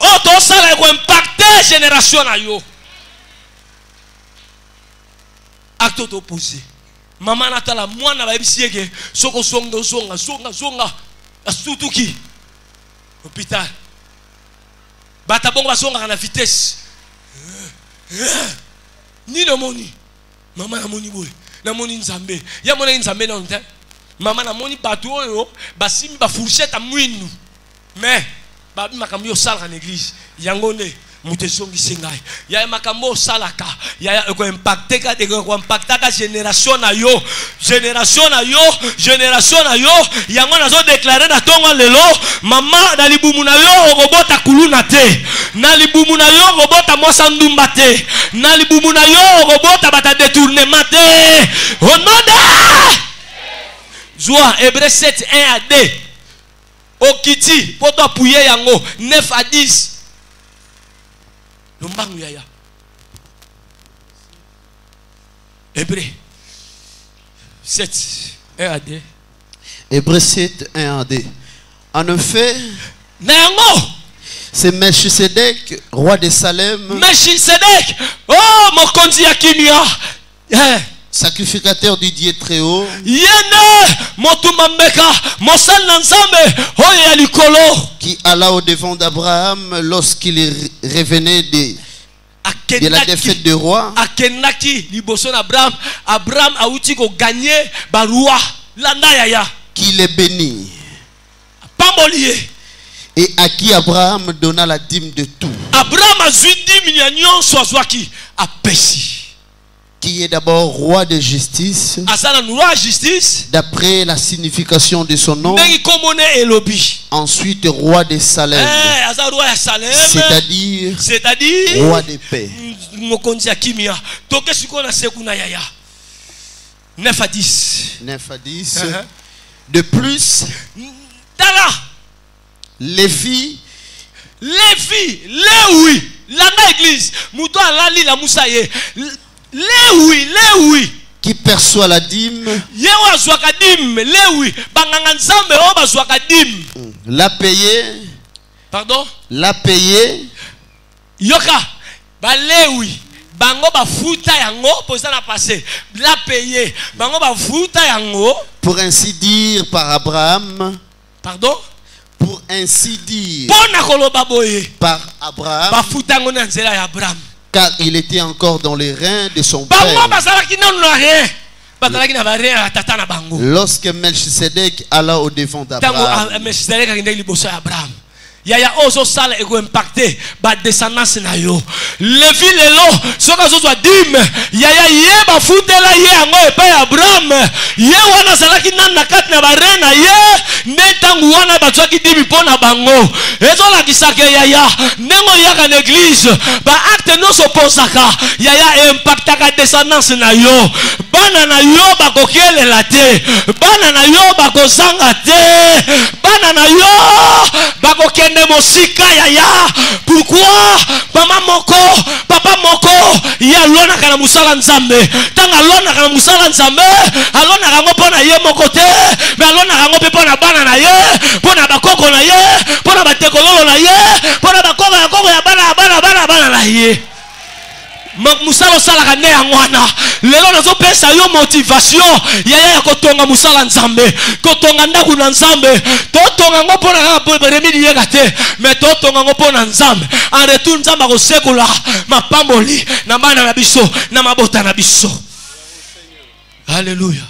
Oh, tout ça va impacter génération à yo. Acte opposé. Maman natala moi na ba ebisiege soko songa surtout qui hôpital. Bata bongo basonga na vitesse. Ni no moni. Maman na moni boy. Na moni nzambe. Ya moni nzambe na nte. Maman na moni bato oyo basimi ba fourchette à mwinu. Mais babi makambo yo sala en église yangone mutesongi sengai ya makambo salaka ya ko impacter ka de ko impacter ka génération na yo yango nazo déclarer na tonga lelo mama na libumu na yo okobota kuluna te na libumu na yo okobota mosa ndumba te na libumu na yo okobota bata détournement te au nom de Joie Hébreux 7 1 à 2 Okiti, pour appuyer yango 9 à 10. Lombangu yaya. Hébreux 7 1 à 2. Hébreux 7 1 à 2. En effet, c'est Melchisedec, roi de Salem. Melchisedec, oh mon konzi yakimia. Sacrificateur du Dieu très haut, qui alla au devant d'Abraham lorsqu'il revenait de la défaite de roi. Abraham a outi ko gagné ba roi landa yaya qui les bénit et à qui Abraham donna la dîme de tout. Abraham a zui dîme nyanyon soazwaki a pesi. qui est d'abord roi de justice, d'après la signification de son nom. Ensuite roi de Salem, c'est-à-dire roi de paix. 9 à 10. 9 à 10. De plus, Lévi, l'ana église, mouton alali la moussaye, Léwi, qui perçoit la dîme, l'a payé, pardon, l'a payé, yoka, ba Léwi, bango ba futa yango, posa na passé, l'a payé, bango ba futa yango, pour ainsi dire par Abraham, pardon, pour ainsi dire par Abraham, car il était encore dans les reins de son père lorsque Melchisedec alla au devant d'Abraham. Yaya ozo sala ego impacté ba descendance na yo. Levi lelo soka zo zwa dim yaya ye ba futela ye ango epa ya Abraham ye wana salaki na kati na barena ye netangu wana batswaki dim pona bango ezo la kisake yaya nengo yaka na église ba acte no soposaka yaya impactaka descendance na yo bana na yo ba kokele la te bana na yo ba kozanga te bana na yo ba kokele mosika yaya. Pourquoi mama moko papa moko ya lona kana musala nzambe tanga lona kana musala nzambe alona kango pona ye moko te mais alona kango pe pona bana na ye pona bakoko na ye pona batekololo na ye pona bakoko ya koko ya bana na ye. Musala sala kane angwana lelo nazo pesa yo motivation yaya ya kotonga musala nzambe kotonga ndaku na nzambe totonga ngo pona ka remidi yeka te mais totonga ngo pona nzambe en retour nzamba ko sekula mapamboli na bana na biso na mabota na biso. Alléluia.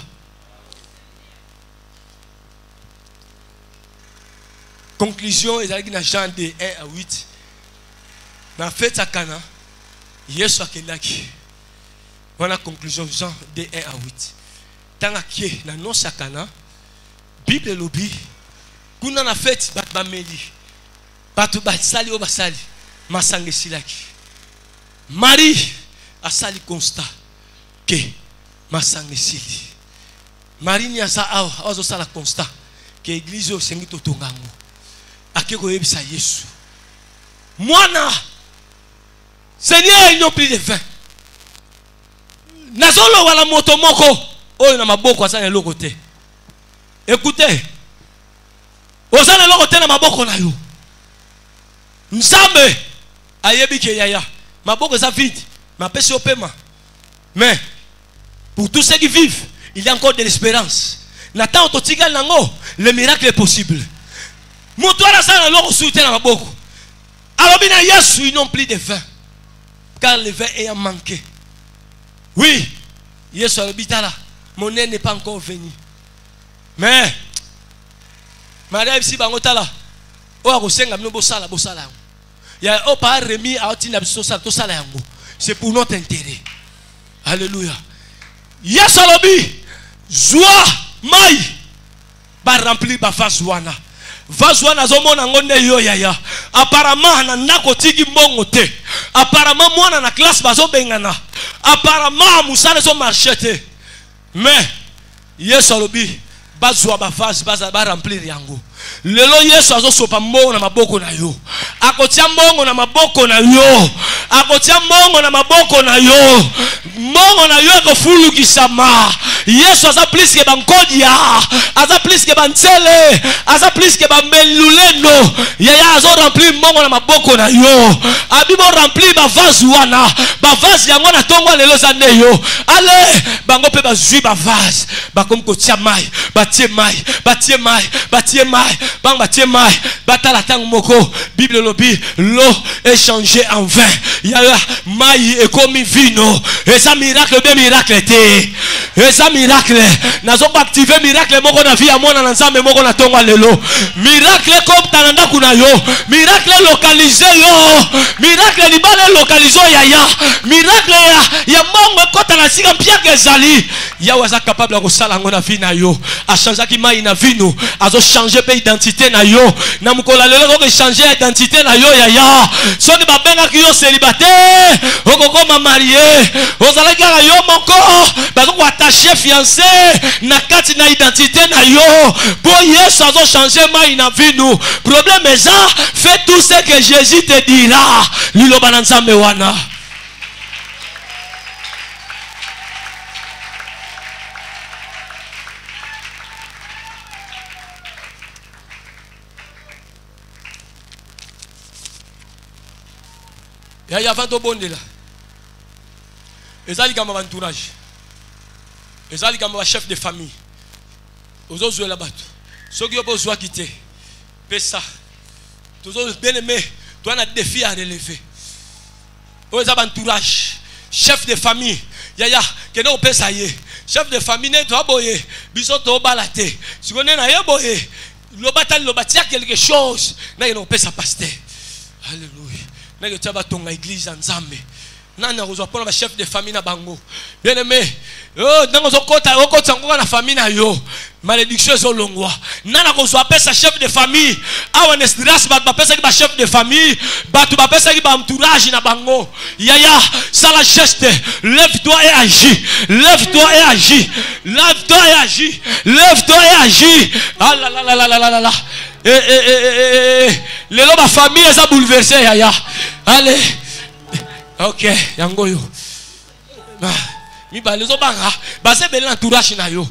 Conclusion ezalaki na Jean de 1 à 8 na fête à Cana. Yesu akendaki wana conclusion Jean de 1 à 8 tanga kie na nosa Kana Bible lobi kuna na fête bat bameli batu basali o basali masanga silaki Marie asali constat ke masanga sili Marie ni asa azo sala constat ke église o sengi totongango akeko yebisa Yesu mwana Seigneur, ils n'ont plus de vin. Nazolo wala moto moko. Oyo na maboko asana loko te. Écoutez. Osana loko te na maboko na yo. Nzambe ayebi ke yaya. Maboko za vide. Ma pesi opema. Mais pour tous ceux qui vivent, il y a encore de l'espérance. Natan ototika nango, le miracle est possible. Moto ala sana loko soute na maboko. Alors bina Yesu, ils n'ont plus de vin. Car le vin ayant manqué. Oui, Yesu habitala. Mon nez n'est pas encore venu. Mais Maria ici bangotala. O akosenga mino bosala. Ya o pa remi a otina biso sala to sala yango. C'est pour notre intérêt. Alléluia. Yesu alobi joie mai ba remplir ba face wana. Vazwana zomona ngonde yo yaya. Apparemment na ndako tiki mbongo te. Apparemment mwana na classe bazo bengana. Apparemment musale zo marchete. Mais Yesu alobi bazwa ba vase ba remplir yango. Lelo Yesu azo sopa mbongo na maboko na yo. Akotia mbongo na maboko na yo. Akotia mbongo na maboko na yo. Mbongo na yo ko fulu kisama. Yesu aza plus ke bankodia. Aza plus ke bantsele. Aza plus ke bameluleno. Yaya azo remplir mbongo na maboko na yo. Abibo remplir ba vase wana. Ba vase yango na tongo lelo zande yo. Ale bango pe bazui ba vase. Ba kom ko tia mai, batie mai. Bang batie mai batala tang moko Bible lobi l'eau est changée en vin yaya mai et comme vino et ça miracle bien miracle té et ça miracle nazo activer miracle moko na vie à moi na nzambe moko na tonga lelo miracle comme tananda kuna yo miracle localisé yo miracle libale localisé yaya miracle ya mongo kota na sika pia kezali ya waza capable de sala ngona vie na yo a changer ki mai na vie nous a changer pe identité na yo na mukola lelo ko changer identité na yo yaya soki ba benga ki yo célibataire okokoma marié ozala ka yo moko ba ko attacher fiancé na kati na identité na yo pour Yesu a changer mai na vie nous problème est ça fais tout ce que Jésus te dira lilo bananzambe wana. Il y a avant de bonde là. Et ça, il y a un entourage. Et ça, il y a un chef de famille. Aux autres, là-bas. Ceux qui ont besoin de quitter. Mais ça. Tous autres bien aimés. Tu as un défi à relever. Aux entourage. Chef de famille. Yaya. Que nous peut ça y est. Chef de famille, tu as boyé. Bisoto balaté. Si on est là, boyé. Le bâtiment quelque chose. Nous peut ça passer. Alléluia. Nage taba tonga église nzambe nana kozwa pona ba chef de famille na bango bien aimé oh nango zokota okota ngoko na famille na yo malédiction zo longwa nana kozwa pesa chef de famille awa nesdras ba pesa ki ba chef de famille batu ba pesa ki ba entourage na bango yaya sala geste lève-toi et agis lève-toi et agis lève-toi et agis lève-toi et agis ah la la la la la la les lois de famille sont bouleversés yaya allez ok yangoyo mi ba les obanga ba se bel entourage na yo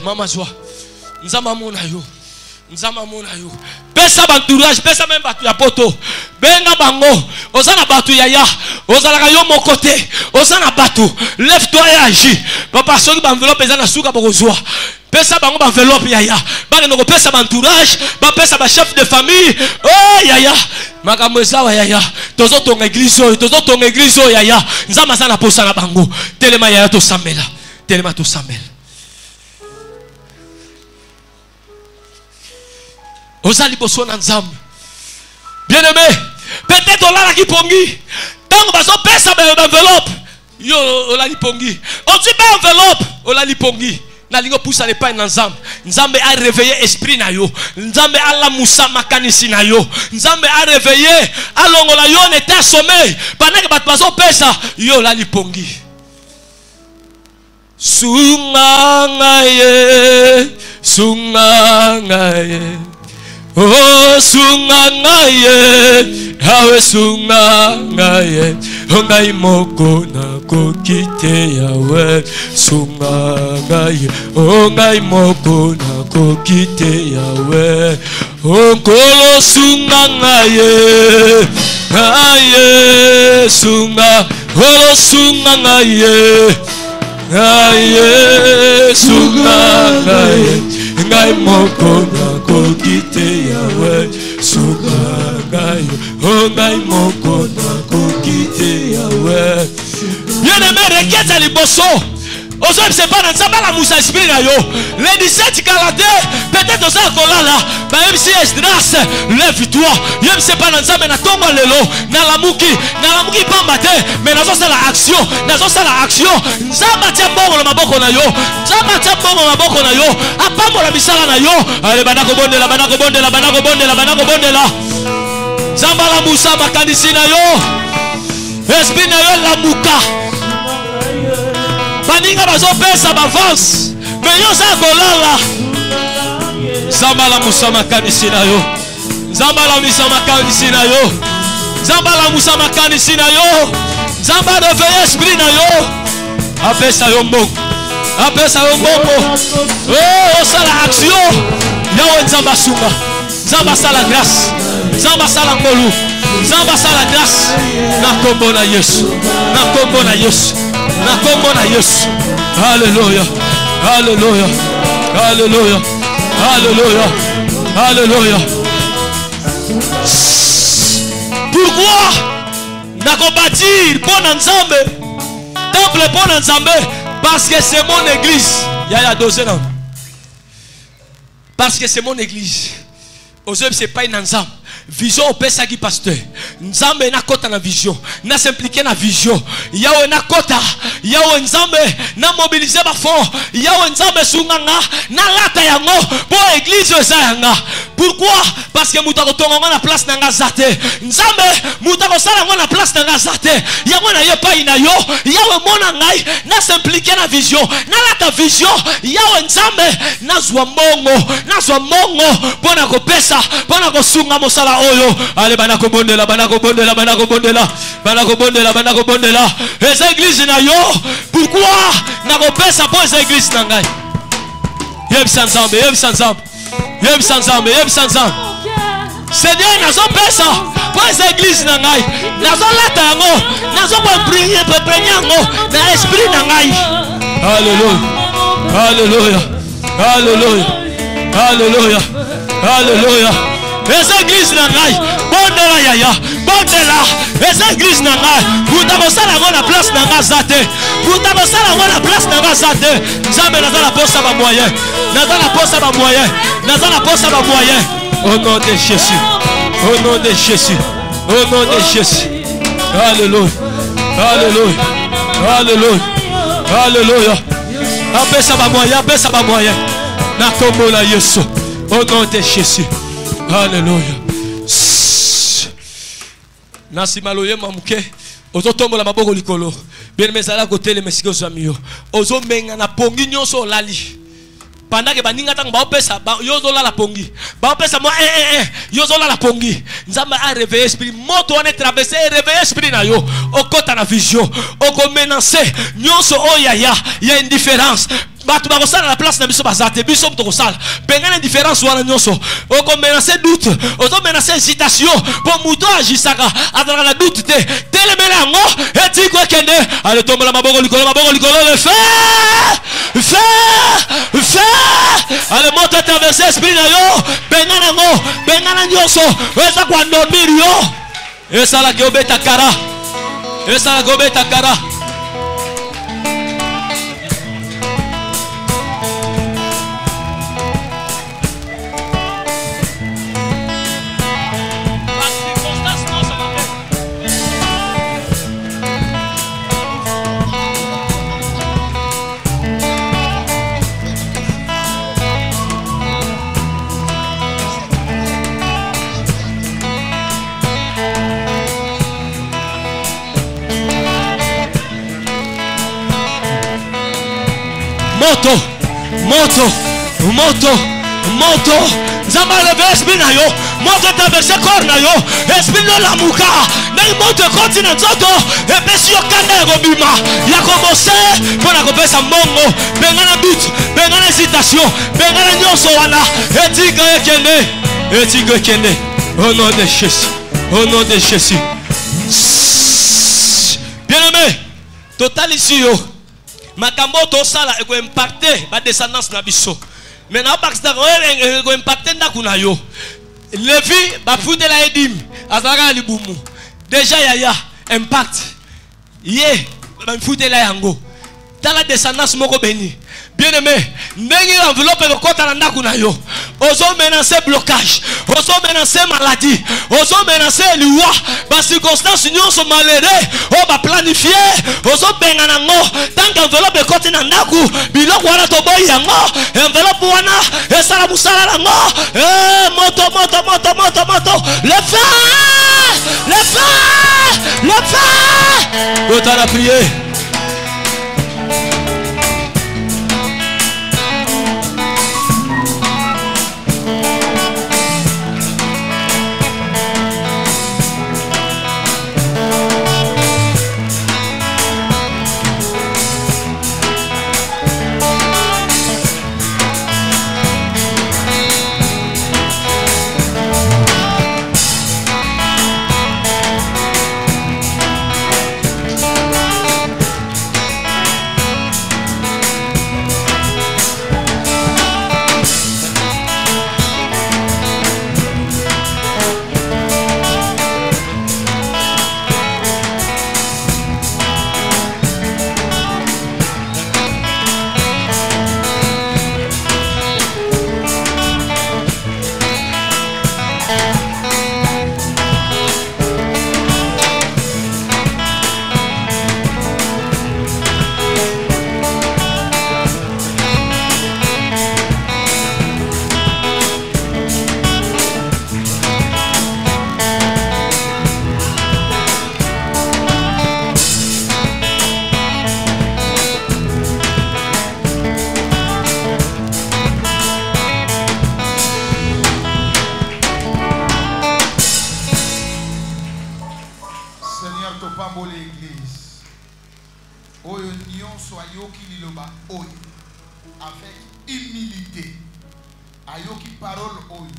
mama soa nzama mona yo pesa ba entourage pesa même batu ya poto benga bango ozana batu yaya ozala ka yo mon côté ozana batu lève-toi et agis papa soki ba enveloppe ezana suka bokozwa pesa bango ba enveloppe yaya ba ngoko pesa ba entourage ba pesa ba chef de famille oh yaya makambo ezawa yaya tozo tonga église oyo yaya nzama sana posa na bango telema yaya to sambela telema to sambela ozali boso na nzambe bien aimé peut-être olala ki pongi tango baso pesa ba enveloppe yo olali pongi on dit pas enveloppe olali pongi na lingo poussa le pain nzambe nzambe a réveillé esprit na yo nzambe a la musa makanisi na yo nzambe a réveillé alongola yo en état sommeil pendant que bat baso pesa yo olali pongi sungangaye oh sungangaye hawe sungangaye ongai moko na kokite yawe sungangaye ongai moko na kokite yawe onkolo sungangaye aye sunga olo sungangaye aye sungangaye ngai moko na kokite yawe sungangaye ngai moko na kokite yawe bien aimé requête liboso ozo c'est pas dans ça la musa esprit na yo les 17 42 peut-être ça kolala ba MC Esdras lève-toi yem c'est pas dans ça mais na tomba lelo na lamuki pamba te mais nazo ça la action nzamba tia bongo na maboko na yo apambo la bisala na yo ale banako bondela nzamba la musa makandisi na yo esprit na yo la muka baninga bazo pesa bavance mais yo za kolala nzamba la musa makandisi na yo nzamba la musa makandisi na yo nzamba réveille esprit na yo apesa yo mbongo oh sala action yawe nzamba sunga nzamba sala grâce nzamba sala ngolu nzamba sala grâce na kombo na Yesu Alléluia. Pourquoi n'a qu'on bâtir bon ensemble? Temple bon ensemble parce que c'est mon église. Yaya dosé non. Parce que c'est mon église. Aujourd'hui c'est pas une ensemble. Vision au pesa qui pasteur. Nzambe na kota na vision. Na s'impliquer na vision. Yawe na kota. Yawe nzambe na mobiliser ba fond. Yawe nzambe sunganga na lata yango pour église zanga. Pourquoi? Parce que mutako tonga na place na ngazate. Nzambe mutako sala na place na ngazate. Yawe na yepa ina yo. Yawe mona ngai na s'impliquer na vision. Na lata vision. Yawe nzambe na zwa mongo. Bona ko pesa, bona ko sunga mosala oyo. Allez banako bondela. Les églises na yo. Pourquoi na ko pesa pour les églises na ngai? Yeb sanzambe. Seigneur, nazo pesa pour les églises na ngai. Nazo lata yango, nazo ko prier yango na esprit na ngai. Alléluia. Les églises na ngai. Bondela yaya. Les églises na ngai. Vous t'avez ça la place na ngai zate. Vous t'avez ça la place na ngai zate. Nzambe naza la poste ba moyen. Au nom de Jésus. Alléluia. Apesa ba moyen. Na kombo la Yesu. Au nom de Jésus. Alléluia. Nasi maloye mamuke. Ozo tombo la maboko likolo. Bien mesala côté les messieurs zamio. Ozo menga na pongi nyonso lali. Pendant que baninga tang ba opesa ba yozo la pongi. Ba opesa moi yozo la pongi. Nzamba a réveiller esprit. Moto on est traversé réveiller esprit na yo. Okota na vision. Oko menacer nyonso oyaya. Il y a une différence. Batu bakosala la place na biso bazate biso mto kosala pengana différence wana nyonso oko menacer doute oto menacer hésitation pour muto agisaka ataka la doute te telemela ngo eti ko kende ale tombola maboko likolo le feu ale moto traverser esprit na yo pengana nyonso eza kwa ndomiri yo esala ke obeta kara moto Zama leve esprit na yo moto traverser corps na yo esprit no la muka na moto continent zoto e pesi yo kanda go bima ya commencer pour na kopesa mbongo bengana but bengana hésitation bengana nyonso wana etika ekende au nom de Jésus bien-aimé total ici yo makambo to sala eko impacter ba descendance na biso mais na baksta eko impacter ndako na yo Levi ba fude la edim azaka libumu déjà yaya impact ye ba fude la yango dans la descendance moko béni bien-aimé ndenge enveloppe ko kota na ndako na yo ozo menacer blocage ozo menacer maladie ozo menacer liwa ba circonstance nyonso malheureux o ba planifier ozo benga nango tant enveloppe ko na ndako biloko wana to boy yango enveloppe wana esala musala nango moto le feu kota la prier. pambo l'église. Oyo nyonso ayoki liloba oyo avec humilité. Ayoki parole oyo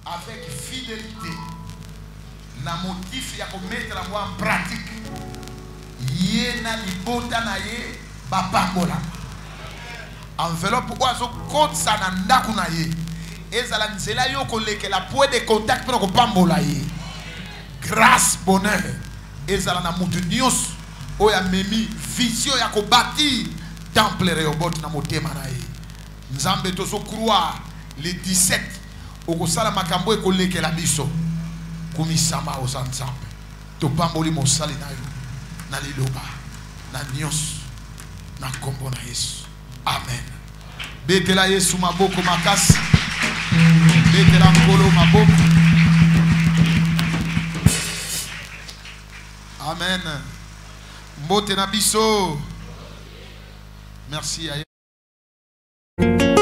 avec fidélité. Na motif ya ko mettre la voix en pratique. Yena libota na ye ba pambola. Enveloppe oazo compte ça na ndaku na ye. Ezala nzela yo ko lekela point de contact pour ko pambola ye. Grâce, bonheur. Ezala na mutu nyos oya memi vision ya ko bâtir temple Rehoboth na motema na ye. Nzambe tozo croire le 17 okosala makambo e ko lekela biso kumisama o nzambe. To pamboli mosali na yo na liloba na nyos na kombo na Yesu. Amen. Betela Yesu maboko makasi. Betela nkolo maboko. Amen. Mbote na biso. Merci à